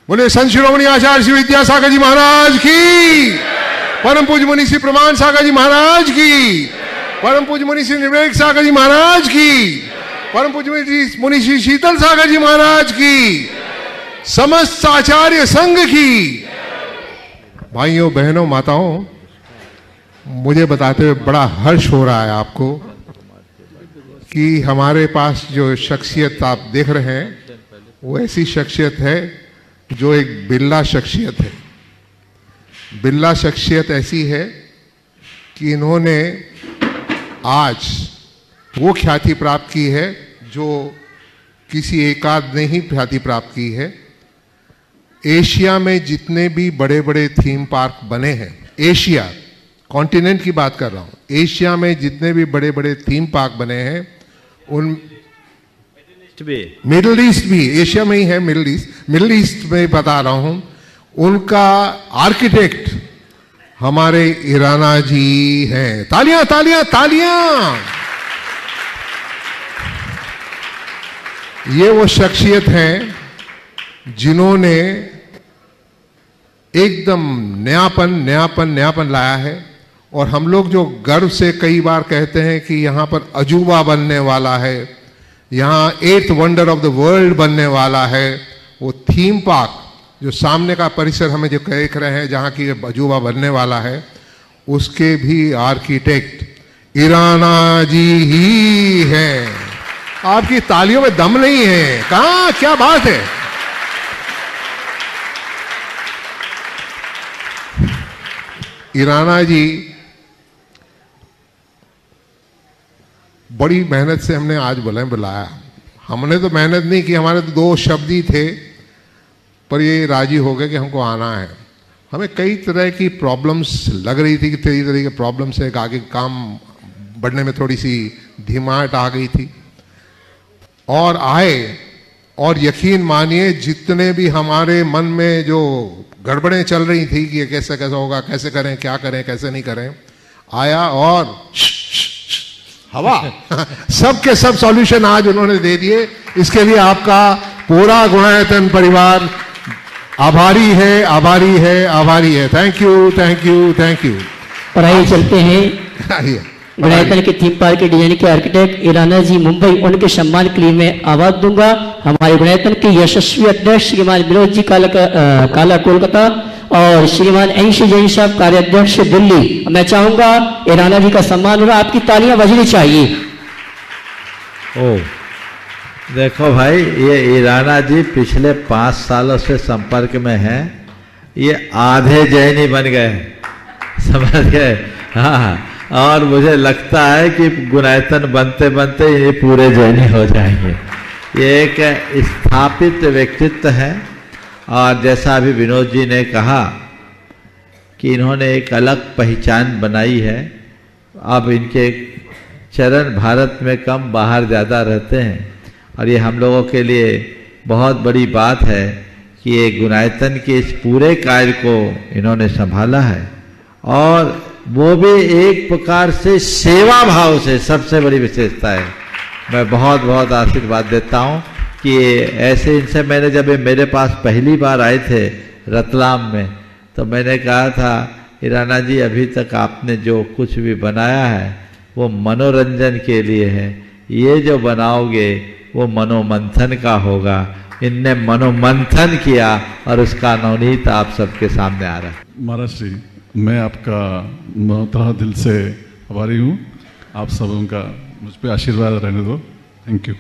बोले संत शिरोमणि आचार्य श्री विद्यासागर जी महाराज की, परम पूज्य मुनि श्री प्रमाण सागर जी महाराज की, परम पूज्य मुनि श्री निर्वेक सागर जी महाराज की, परम पूज्य मुनि श्री शीतल सागर जी महाराज की, समस्त आचार्य संघ की। भाइयों बहनों माताओं, मुझे बताते हुए बड़ा हर्ष हो रहा है आपको कि हमारे पास जो शख्सियत आप देख रहे हैं वो ऐसी शख्सियत है जो एक बिरला शख्सियत है। बिरला शख्सियत ऐसी है कि इन्होंने आज वो ख्याति प्राप्त की है जो किसी एकाध ने ही ख्याति प्राप्त की है। एशिया में जितने भी बड़े बड़े थीम पार्क बने हैं, एशिया कॉन्टिनेंट की बात कर रहा हूं, एशिया में जितने भी बड़े बड़े थीम पार्क बने हैं उन मिडिल ईस्ट भी, एशिया में ही है मिडिल ईस्ट में बता रहा हूं, उनका आर्किटेक्ट हमारे ईराना जी हैं। तालियां तालियां तालियां। ये वो शख्सियत हैं जिन्होंने एकदम नयापन लाया है। और हम लोग जो गर्व से कई बार कहते हैं कि यहाँ पर अजूबा बनने वाला है, यहाँ 8th wonder of the world बनने वाला है, वो थीम पार्क जो सामने का परिसर हमें जो देख रहे हैं जहाँ की अजूबा बनने वाला है, उसके भी आर्किटेक्ट ईराना जी ही हैं। आपकी तालियों में दम नहीं है, कहाँ क्या बात है। ईराना जी बड़ी मेहनत से हमने आज बुलाया। हमने तो मेहनत नहीं की, हमारे तो 2 शब्द ही थे, पर ये राजी हो गए कि हमको आना है। हमें कई तरह की प्रॉब्लम्स लग रही थी कि कई तरह के प्रॉब्लम से आगे काम बढ़ने में थोड़ी सी धीमाहट आ गई थी, और आए। और यकीन मानिए जितने भी हमारे मन में जो गड़बड़ें चल रही थी कि ये कैसे कैसे होगा, कैसे करें, क्या करें, कैसे नहीं करें, आया और हवा सब के सब सॉल्यूशन आज उन्होंने दे दिए। इसके लिए आपका पूरा गुणायतन परिवार आभारी है, आभारी है, आभारी है। Thank you, thank you, thank you. और आइए चलते हैं गुणायतन के थीम पार्क के डिजाइन के आर्किटेक्ट ईराना जी मुंबई, उनके सम्मान के लिए मैं आवाज दूंगा हमारे गुणायतन के यशस्वी अध्यक्ष श्रीमान विनोद जी काला कोलकाता और श्रीमान एनसी जैन साहब कार्याध्यक्ष दिल्ली। मैं चाहूंगा ईराना जी का सम्मान हो रहा, आपकी तालियां बजनी चाहिए। ओ देखो भाई, ये ईराना जी पिछले 5 सालों से संपर्क में हैं, ये आधे जैनी बन गए, समझ गए। हाँ, और मुझे लगता है कि गुणायतन बनते बनते ये पूरे जैनी हो जाएंगे। ये एक स्थापित व्यक्तित्व है, और जैसा अभी विनोद जी ने कहा कि इन्होंने एक अलग पहचान बनाई है। अब इनके चरण भारत में कम, बाहर ज़्यादा रहते हैं, और ये हम लोगों के लिए बहुत बड़ी बात है कि ये गुणायतन के इस पूरे कार्य को इन्होंने संभाला है, और वो भी एक प्रकार से सेवा भाव से। सबसे बड़ी विशेषता है, मैं बहुत बहुत आशीर्वाद देता हूँ कि ऐसे इनसे मैंने जब ये मेरे पास पहली बार आए थे रतलाम में, तो मैंने कहा था ईराना जी अभी तक आपने जो कुछ भी बनाया है वो मनोरंजन के लिए है, ये जो बनाओगे वो मनोमंथन का होगा। इनने मनोमंथन किया और उसका नवनीत आप सबके सामने आ रहा है। महाराज श्री, मैं आपका तहे दिल से आभारी हूँ। आप सब उनका मुझ पर आशीर्वाद रहने दो। Thank you.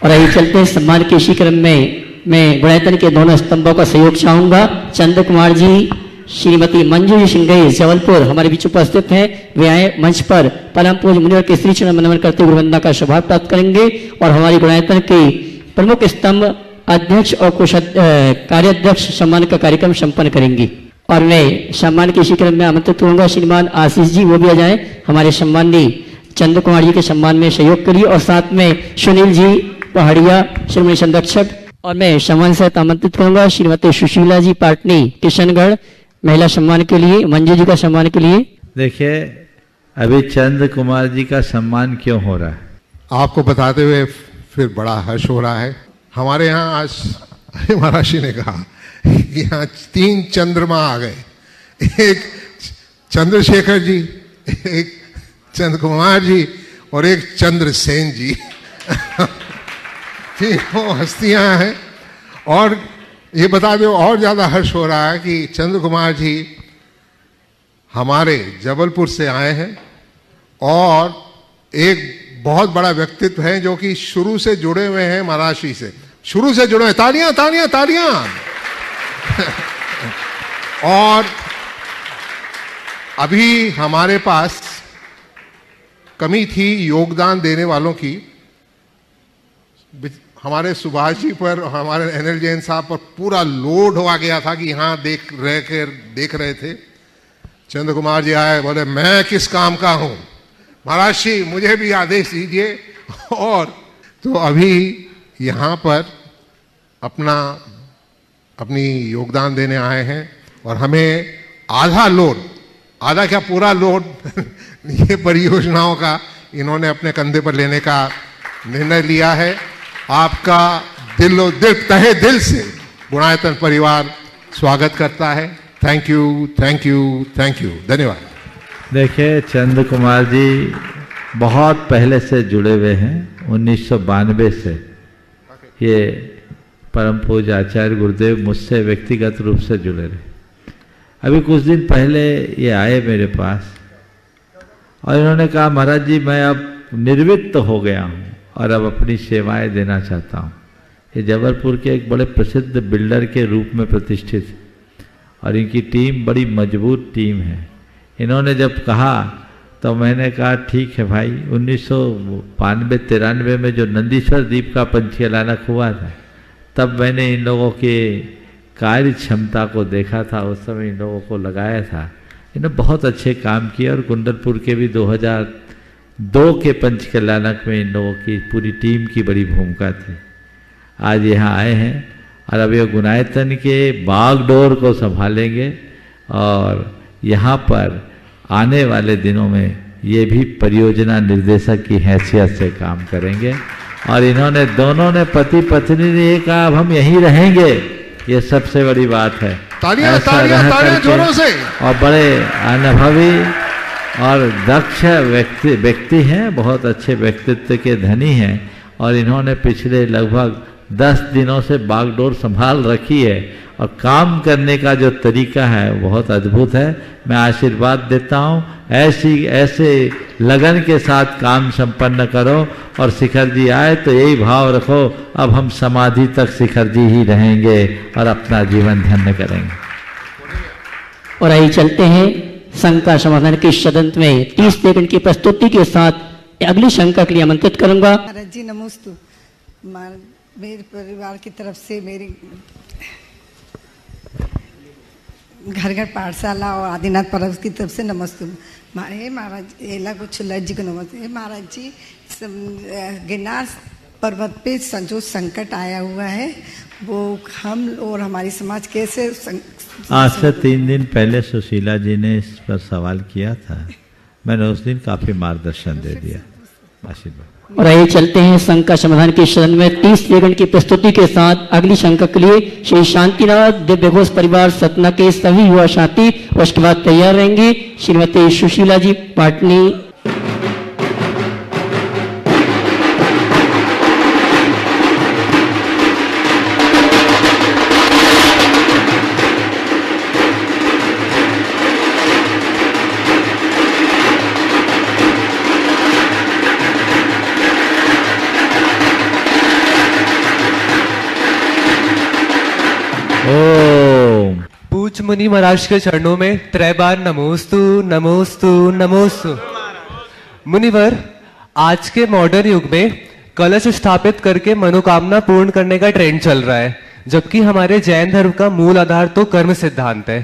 और आइए चलते हैं सम्मान के इसी क्रम में मैं गुणायतन के दोनों स्तंभों का सहयोग चाहूंगा। चंद्र कुमार जी, श्रीमती मंजू जी सिंघई जबलपुर हमारे बीच उपस्थित हैं। वे आए मंच पर परम पूज्य मुनिवर के श्री चरण नमन करते हुए वंदना का सौभाग्य प्राप्त करेंगे और हमारी गुणायतन के प्रमुख स्तंभ अध्यक्ष और कार्याध्यक्ष सम्मान का कार्यक्रम संपन्न करेंगे। और मैं सम्मान के इसी क्रम में आमंत्रित करूंगा श्रीमान आशीष जी, वो भी आ जाए हमारे सम्माननीय चंद्र कुमार जी के सम्मान में सहयोग के लिए, और साथ में सुनील जी पहाड़िया श्रीमती संरक्षक। और मैं सम्मान से आमंत्रित करूंगा श्रीमती सुशीला जी पाटनी किशनगढ़ महिला सम्मान के लिए, मंजू जी का सम्मान के लिए। देखिए अभी चंद्र कुमार जी का सम्मान क्यों हो रहा है आपको बताते हुए फिर बड़ा हर्ष हो रहा है। हमारे यहाँ आज महाराष्ट्र ने कहा कि यहाँ 3 चंद्रमा आ गए, एक चंद्रशेखर जी, एक चंद्र कुमार जी और एक चंद्रसेन जी। तीनों हस्तियां हैं। और ये बता दो और ज़्यादा हर्ष हो रहा है कि चंद्र कुमार जी हमारे जबलपुर से आए हैं और एक बहुत बड़ा व्यक्तित्व है जो कि शुरू से जुड़े हुए हैं महाराष्ट्र से, शुरू से जुड़े हैं। तालियां तालियां तालियां। और अभी हमारे पास कमी थी योगदान देने वालों की। हमारे सुभाष जी पर, हमारे अनिल जैन साहब पर पूरा लोड हुआ गया था कि यहाँ देख रहे थे। चंद्र कुमार जी आए, बोले मैं किस काम का हूँ महाराज जी, मुझे भी आदेश दीजिए। और तो अभी यहाँ पर अपनी योगदान देने आए हैं और हमें आधा लोड, आधा क्या पूरा लोड ये परियोजनाओं का इन्होंने अपने कंधे पर लेने का निर्णय लिया है। आपका तहे दिल से गुणायतन परिवार स्वागत करता है। Thank you thank you thank you, धन्यवाद। देखिए चंद्र कुमार जी बहुत पहले से जुड़े हुए हैं, 1992 से। ये परम पूज्य आचार्य गुरुदेव मुझसे व्यक्तिगत रूप से जुड़े रहे। अभी कुछ दिन पहले ये आए मेरे पास और इन्होंने कहा महाराज जी मैं अब निर्वित्त हो गया हूँ और अब अपनी सेवाएं देना चाहता हूँ। ये जबलपुर के एक बड़े प्रसिद्ध बिल्डर के रूप में प्रतिष्ठित है और इनकी टीम बड़ी मजबूत टीम है। इन्होंने जब कहा तो मैंने कहा ठीक है भाई। 1992-93 में जो नंदीश्वर द्वीप का पंछी अचानक हुआ था तब मैंने इन लोगों के कार्य क्षमता को देखा था, उस समय इन लोगों को लगाया था। इन्होंने बहुत अच्छे काम किए और कुंडलपुर के भी 2002 के पंच कल्याणक में इन लोगों की पूरी टीम की बड़ी भूमिका थी। आज यहाँ आए हैं और अब ये गुणायतन के बागडोर को संभालेंगे और यहाँ पर आने वाले दिनों में ये भी परियोजना निर्देशक की हैसियत से काम करेंगे। और इन्होंने दोनों ने पति पत्नी ने ये कहा अब हम यहीं रहेंगे, ये सबसे बड़ी बात है। तालियां तालियां तालियां जोरों से। और बड़े अनुभवी और दक्ष व्यक्ति हैं, बहुत अच्छे व्यक्तित्व के धनी हैं और इन्होंने पिछले लगभग 10 दिनों से बागडोर संभाल रखी है और काम करने का जो तरीका है बहुत अद्भुत है। मैं आशीर्वाद देता हूँ ऐसे लगन के साथ काम संपन्न करो। और शिखर जी आए तो यही भाव रखो अब हम समाधि तक शिखर जी ही रहेंगे और अपना जीवन धन्य करेंगे। और आइए चलते हैं शंका समाधान के सदन में 30 सेकंड की प्रस्तुति के साथ अगली शंका के लिए आमंत्रित करूंगा। महाराज जी नमोस्तु। मेरे परिवार की तरफ से मेरी घर घर पाठशाला और आदिनाथ पर्व की तरफ से नमस्ते। हे महाराज एला कुछ लज्ज को नमस्ते। हे महाराज जी गिरनार पर्वत पे जो संकट आया हुआ है वो हम और हमारी समाज कैसे आज से 3 दिन पहले सुशीला जी ने इस पर सवाल किया था, मैंने उस दिन काफी मार्गदर्शन दे दिया। आशीर्वाद। और आइए चलते हैं शंका समाधान के सदन में 30 सेकंड की प्रस्तुति के साथ अगली शंका के लिए श्री शांतिनाथ दिव्य घोष परिवार सतना के सभी युवा साथी उसके बाद तैयार रहेंगे। श्रीमती सुशीला जी पाटनी। ओम। पूज्य मुनि महाराज के चरणों में 3 बार नमोस्तु नमोस्तु नमोस्तु। मुनिवर, आज के मॉडर्न युग में कलश स्थापित करके मनोकामना पूर्ण करने का ट्रेंड चल रहा है, जबकि हमारे जैन धर्म का मूल आधार तो कर्म सिद्धांत है।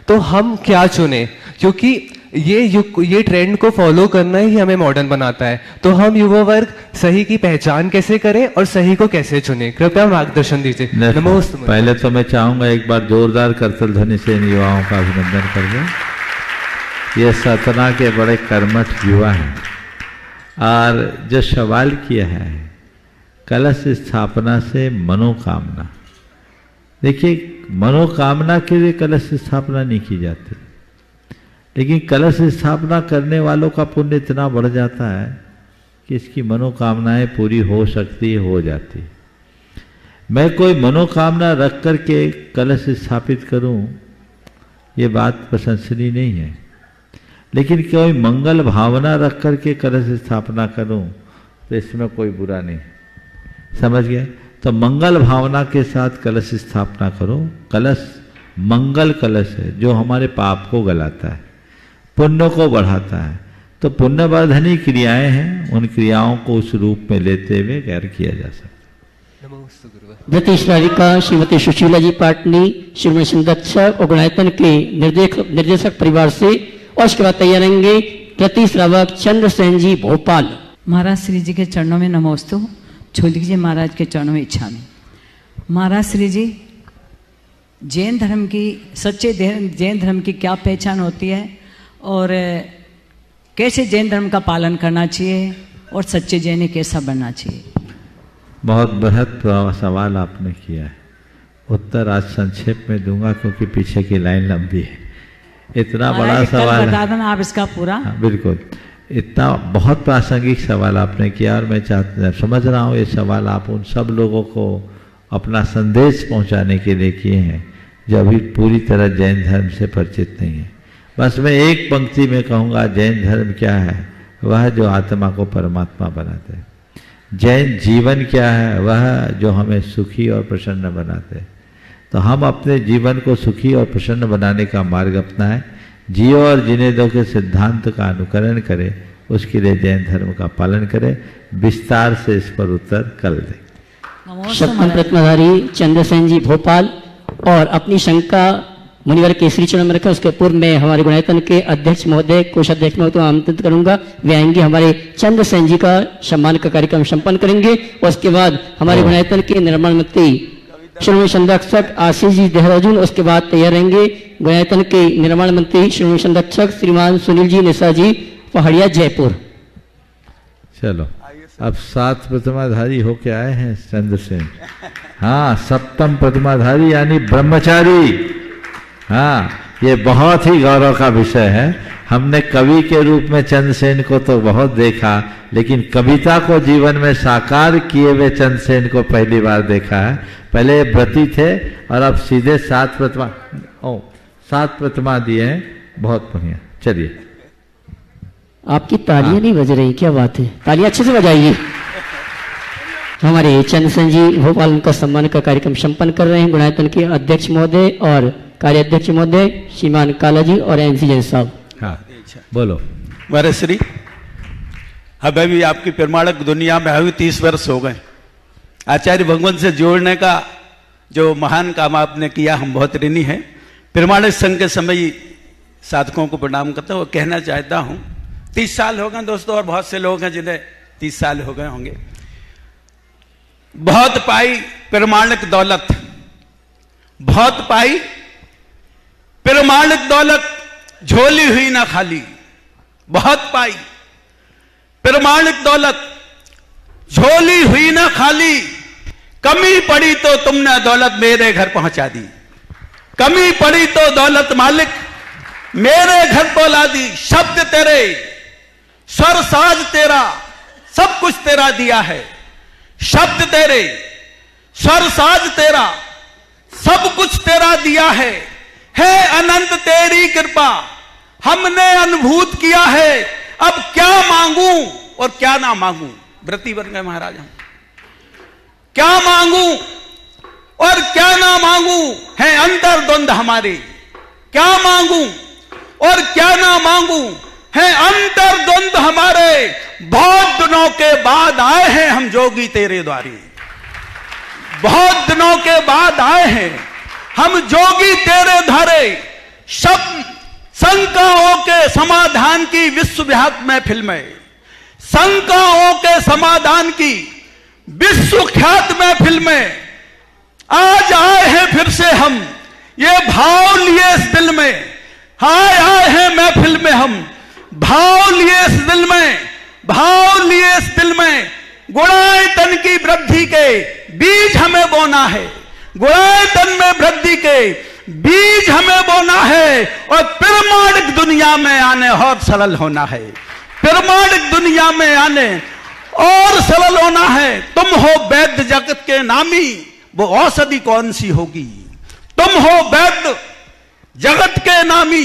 तो हम क्या चुने, क्योंकि ये ट्रेंड को फॉलो करना ही हमें मॉडर्न बनाता है। तो हम युवा वर्ग सही की पहचान कैसे करें और सही को कैसे चुने, कृपया मार्गदर्शन दीजिए। नमोस्तु। पहले तो मैं चाहूंगा एक बार जोरदार करतल ध्वनि से इन युवाओं का अभिनंदन कर दें। ये सतना के बड़े कर्मठ युवा हैं और जो सवाल किया है कलश स्थापना से मनोकामना, देखिए मनोकामना के लिए कलश स्थापना नहीं की जाती, लेकिन कलश स्थापना करने वालों का पुण्य इतना बढ़ जाता है कि इसकी मनोकामनाएं पूरी हो सकती हो जाती। मैं कोई मनोकामना रख करके कलश स्थापित करूं, ये बात प्रशंसनीय नहीं है, लेकिन कोई मंगल भावना रख करके कलश स्थापना करूं तो इसमें कोई बुरा नहीं। समझ गए? तो मंगल भावना के साथ कलश स्थापना करो। कलश मंगल कलश है जो हमारे पाप को गलाता है, पुण्य को बढ़ाता है। तो पुण्यवर्धनी क्रियाएं हैं, उन क्रियाओं को उस रूप में लेते हुए गैर किया जा सकता है। व्रती श्राविका श्रीमती सुशीला जी पाटनी, श्रीमती संरक्षक और गुणायतन के निर्देशक परिवार से, और उसके बाद तैयार रहेंगे व्रती श्रावक चंद्रसेन जी भोपाल। महाराज श्री जी के चरणों में नमोस्तु, छोलिक जी महाराज के चरणों में इच्छा में। महाराज श्री जी, जैन धर्म की सच्चे जैन धर्म की क्या पहचान होती है और कैसे जैन धर्म का पालन करना चाहिए और सच्चे जैनी कैसा बनना चाहिए? बहुत बृहद सवाल आपने किया है। उत्तर आज संक्षेप में दूंगा क्योंकि पीछे की लाइन लंबी है। इतना बड़ा सवाल बता देना आप इसका पूरा। हाँ, बिल्कुल। इतना बहुत प्रासंगिक सवाल आपने किया और मैं समझ रहा हूँ ये सवाल आप उन सब लोगों को अपना संदेश पहुँचाने के लिए किए हैं जो अभी पूरी तरह जैन धर्म से परिचित नहीं है। बस मैं एक पंक्ति में कहूँगा, जैन धर्म क्या है? वह जो आत्मा को परमात्मा बनाते हैं। जैन जीवन क्या है? वह जो हमें सुखी और प्रसन्न बनाते हैं। तो हम अपने जीवन को सुखी और प्रसन्न बनाने का मार्ग अपनाएं, जियो और जीने दो के सिद्धांत का अनुकरण करें, उसके लिए जैन धर्म का पालन करें। विस्तार से इस पर उत्तर कल दें। सप्तम प्रतिमाधारी चंद्रसेन जी भोपाल, और अपनी शंका मुनिवर के श्री चरण में रखा। उसके पूर्व में हमारे गुणायतन के अध्यक्ष महोदय, कोषाध्यक्ष महोदय को आमंत्रित करूंगा। वे आएंगे, हमारे चंद्रसेन जी का सम्मान का कार्यक्रम संपन्न करेंगे। और उसके बाद हमारे गुणायतन के निर्माण मंत्री श्रीमती संरक्षक आशीष जी देहरादून, उसके बाद तैयार रहेंगे गुणायतन के निर्माण मंत्री श्रीमती संरक्षक श्रीमान सुनील जी निशा जी पहाड़िया जयपुर। चलो अब 7 प्रतिमाधारी होके आए हैं चंद्रसेन। हाँ, सप्तम प्रतिमाधारी यानी ब्रह्मचारी। हाँ, ये बहुत ही गौरव का विषय है। हमने कवि के रूप में चंद्रसेन को तो बहुत देखा, लेकिन कविता को जीवन में साकार किए हुए चंद्रसेन को पहली बार देखा है। पहले व्रती थे और अब सीधे 7 प्रतिमा दिए हैं। बहुत बढ़िया। चलिए, आपकी तालियां नहीं बज रही, क्या बात है? तालियां अच्छे से बजाइए। हमारे चंद्रसेन जी भोपाल उनका सम्मान का कार्यक्रम संपन्न कर रहे हैं गुणायतन के अध्यक्ष महोदय और कार्याध्यक्ष महोदय श्रीमान काला जी और एनसी जैन साहब। हाँ, बोलो। महाराज श्री, हमें भी आपकी प्रमाणक दुनिया में अभी 30 वर्ष हो गए। आचार्य भगवान से जोड़ने का जो महान काम आपने किया, हम बहुत ऋणी हैं। प्रमाणक संघ के समय साधकों को प्रणाम करता हूँ। कहना चाहता हूँ 30 साल हो गए दोस्तों, और बहुत से लोग हैं जिन्हें 30 साल हो गए होंगे। बहुत पाई प्रमाणिक दौलत, बहुत पाई प्रमाणिक दौलत, झोली हुई ना खाली। बहुत पाई प्रमाणिक दौलत, झोली हुई ना खाली। कमी पड़ी तो तुमने दौलत मेरे घर पहुंचा दी। कमी पड़ी तो दौलत मालिक मेरे घर को ला दी। शब्द तेरे, स्वर साज तेरा, सब कुछ तेरा दिया है। शब्द तेरे, स्वर साज तेरा, सब कुछ तेरा दिया है अनंत तेरी कृपा हमने अनुभूत किया है। अब क्या मांगू और क्या ना मांगू? व्रती बन गए महाराज हम। क्या मांगू और क्या ना ना मांगू है अंतर्द्वंद हमारे, क्या मांगू और क्या ना मांगू है अंतर्द्वंद हमारे। बहुत दिनों के बाद आए हैं हम जोगी तेरे द्वारे, बहुत दिनों के बाद आए हैं हम जोगी तेरे द्वारे। सब शंकाओं के समाधान की विश्वव्यापी महफिल में, शंकाओं के समाधान की विश्वख्यात महफिल में आज आए हैं फिर से हम, ये भाव लिए इस दिल में। आए हैं महफिल में हम, भाव लिए इस दिल में, भाव लिए इस दिल में। गुणायतन की वृद्धि के बीज हमें बोना है, गुणायतन में वृद्धि के बीज हमें बोना है, और प्रमाणिक दुनिया में आने और सरल होना है, प्रमाणिक दुनिया में आने और सरल होना है। तुम हो वैद्य जगत के नामी, वो औषधि कौन सी होगी। तुम हो वैद्य जगत के नामी,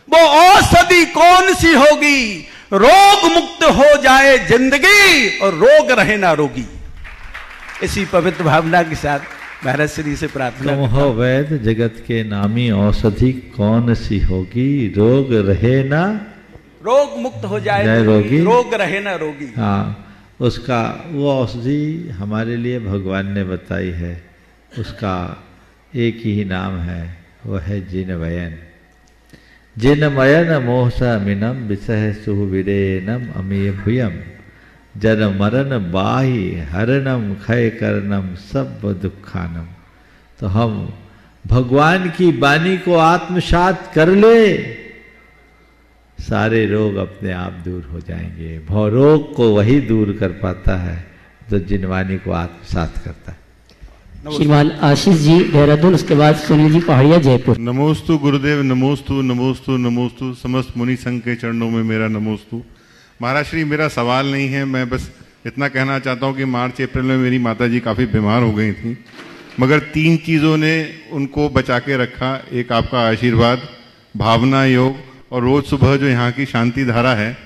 वो औषधि कौन सी होगी। रोग मुक्त हो जाए जिंदगी और रोग रहे ना रोगी। इसी पवित्र भावना के साथ महाराज श्री से प्रार्थना। तुम हो वैद्य जगत के नामी, औषधि कौन सी होगी। रोग रहे ना, रोग मुक्त हो जाए रोगी, रोग रहे ना रोगी। हाँ, उसका वो औषधि हमारे लिए भगवान ने बताई है, उसका एक ही नाम है, वो है जिनवयन। जिनमयन मोहसमिनम विसह सुविरेनम अमीय भूयम, जन मरण बाही हरणम खय करनम सब दुखानम। तो हम भगवान की वाणी को आत्मसात कर ले, सारे रोग अपने आप दूर हो जाएंगे। भवरोग को वही दूर कर पाता है जो जिनवाणी को आत्मसात करता है। श्रीमान आशीष जी देहरादून, उसके बाद सुनील जी पहाड़िया जयपुर। नमोस्तु गुरुदेव, नमोस्तु नमोस्तु नमोस्तु। समस्त मुनि संघ के चरणों में मेरा नमोस्तु। महाराज श्री, मेरा सवाल नहीं है, मैं बस इतना कहना चाहता हूँ कि मार्च अप्रैल में मेरी माता जी काफ़ी बीमार हो गई थी, मगर 3 चीज़ों ने उनको बचा के रखा। एक आपका आशीर्वाद, भावना योग, और रोज़ सुबह जो यहाँ की शांति धारा है,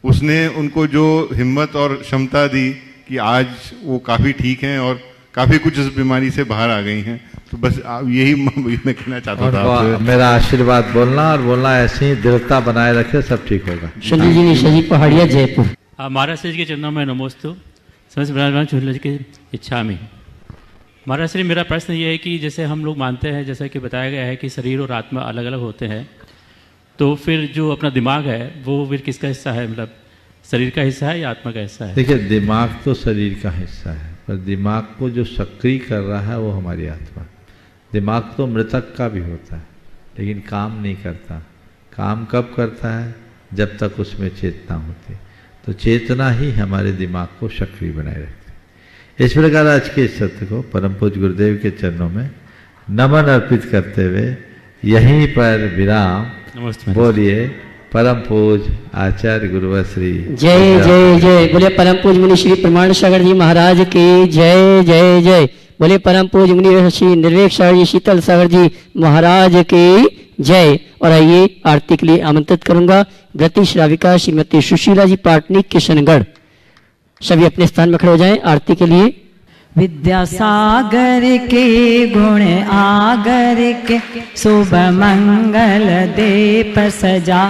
उसने उनको जो हिम्मत और क्षमता दी कि आज वो काफ़ी ठीक हैं और काफ़ी कुछ इस बीमारी से बाहर आ गई हैं। तो बस यही मैं कहना चाहता था। मेरा आशीर्वाद बोलना और बोलना ऐसे ही दृढ़ता बनाए रखे, सब ठीक होगा। सुनील जी निशा जी पहाड़िया जयपुर। महाराज श्री के चरणों में नमोस्तु। समस्त विराजमान झूले की इच्छा में महाराज श्री, मेरा प्रश्न ये है कि जैसे हम लोग मानते हैं, जैसा कि बताया गया है कि शरीर और आत्मा अलग अलग होते हैं, तो फिर जो अपना दिमाग है वो फिर किसका हिस्सा है, मतलब शरीर का हिस्सा है या आत्मा का हिस्सा है? देखिए, दिमाग तो शरीर का हिस्सा है, पर दिमाग को जो सक्रिय कर रहा है वो हमारी आत्मा। दिमाग तो मृतक का भी होता है, लेकिन काम नहीं करता। काम कब करता है? जब तक उसमें चेतना होती। तो चेतना ही हमारे दिमाग को सक्रिय बनाए रखती है। इस प्रकार आज के सत्य को परम पूज्य गुरुदेव के चरणों में नमन अर्पित करते हुए यहीं पर विराम। बोलिए परम पूज्य आचार्य गुरुश्री जय जय जय। बोले परम पूज्य मुनि श्री प्रमाण सागर जी महाराज की जय जय जय। बोले परम पूज्य मुनि श्री निर्वेक सागर जी शीतल सागर जी महाराज की जय। और आइए आरती के लिए आमंत्रित करूंगा व्रती श्राविका श्रीमती सुशीला जी पाटनी किशनगढ़। सभी अपने स्थान में खड़े हो जाएं आरती के लिए। विद्यासागर के गुण आगर के शुभ मंगल दीप सजा,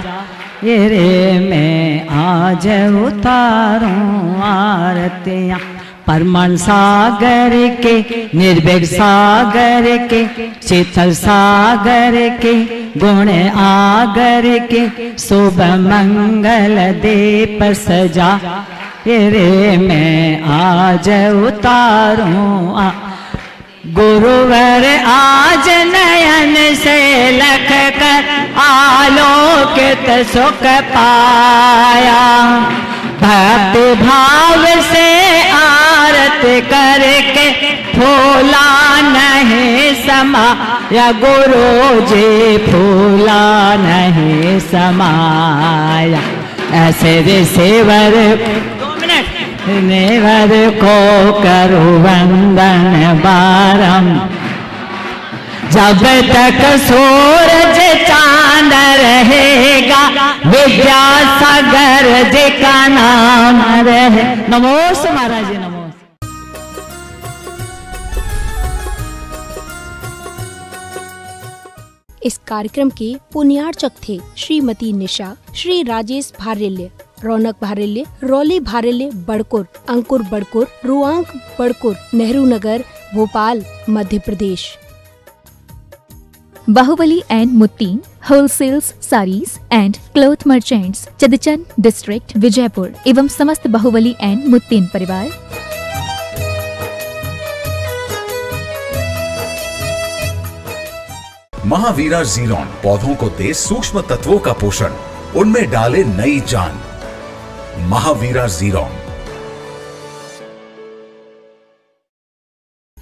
ये रे मैं आज उतारूं आरतियां। परमन सागर के निर्भीक सागर के शीतल सागर के गुण आगर के शुभ मंगल दीप सजा, ये रे मैं आज उतारूं। गुरुवर आज नयन से लख कर आलोकित सुख पाया, भक्ति भाव से आरती करके फूला नहीं समाया, गुरु जी फूला नहीं समाया। ऐसे रिसीवर नेवर को करो वंदन बारम, जब तक सूरज चांद रहेगा विद्यासागर जी का नाम रहे। नमोस्तु महाराज जी, नमोस्तु। इस कार्यक्रम के पुण्यार्चक थे Shrimati Nisha, Shri Rajesh Bharelya, Raunak Bharelya, Rauli Bharelya Badkur, Ankur Badkur, Ruank Badkur, Nehru Nagar, Bhopal, Madhya Pradesh. Bahubali and Muttin wholesales saris and cloth merchants, Chadchan district, Vijayapur एवं समस्त बाहुबली एंड मुत्तीन परिवार। महावीरा जीरोन पौधों को दे सूक्ष्म तत्वों का पोषण, उनमें डाले नई जान। महावीरा जीरोन।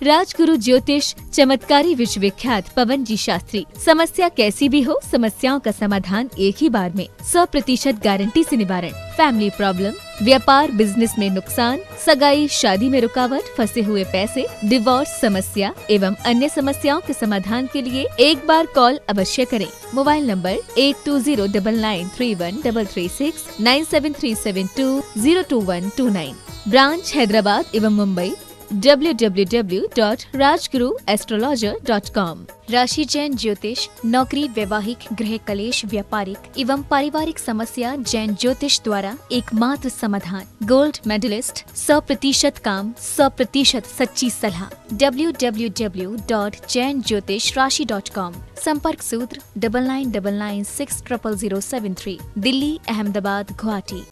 राजगुरु ज्योतिष चमत्कारी विश्वविख्यात पवन जी शास्त्री। समस्या कैसी भी हो, समस्याओं का समाधान एक ही बार में, 100% गारंटी से निवारण। फैमिली प्रॉब्लम, व्यापार बिजनेस में नुकसान, सगाई शादी में रुकावट, फंसे हुए पैसे, डिवोर्स समस्या एवं अन्य समस्याओं के समाधान के लिए एक बार कॉल अवश्य करें। Mobile number 8209931336, 9737202129। ब्रांच हैदराबाद एवं मुंबई, www.rajguruastrologer.com। राशि जैन ज्योतिष, नौकरी, वैवाहिक, गृह कलेश, व्यापारिक एवं पारिवारिक समस्या जैन ज्योतिष द्वारा एकमात्र समाधान। गोल्ड मेडलिस्ट, 100% काम, 100% सच्ची सलाह। www.jainjyotishrashi.com। संपर्क सूत्र 9999600073, दिल्ली, अहमदाबाद, गुवाहाटी।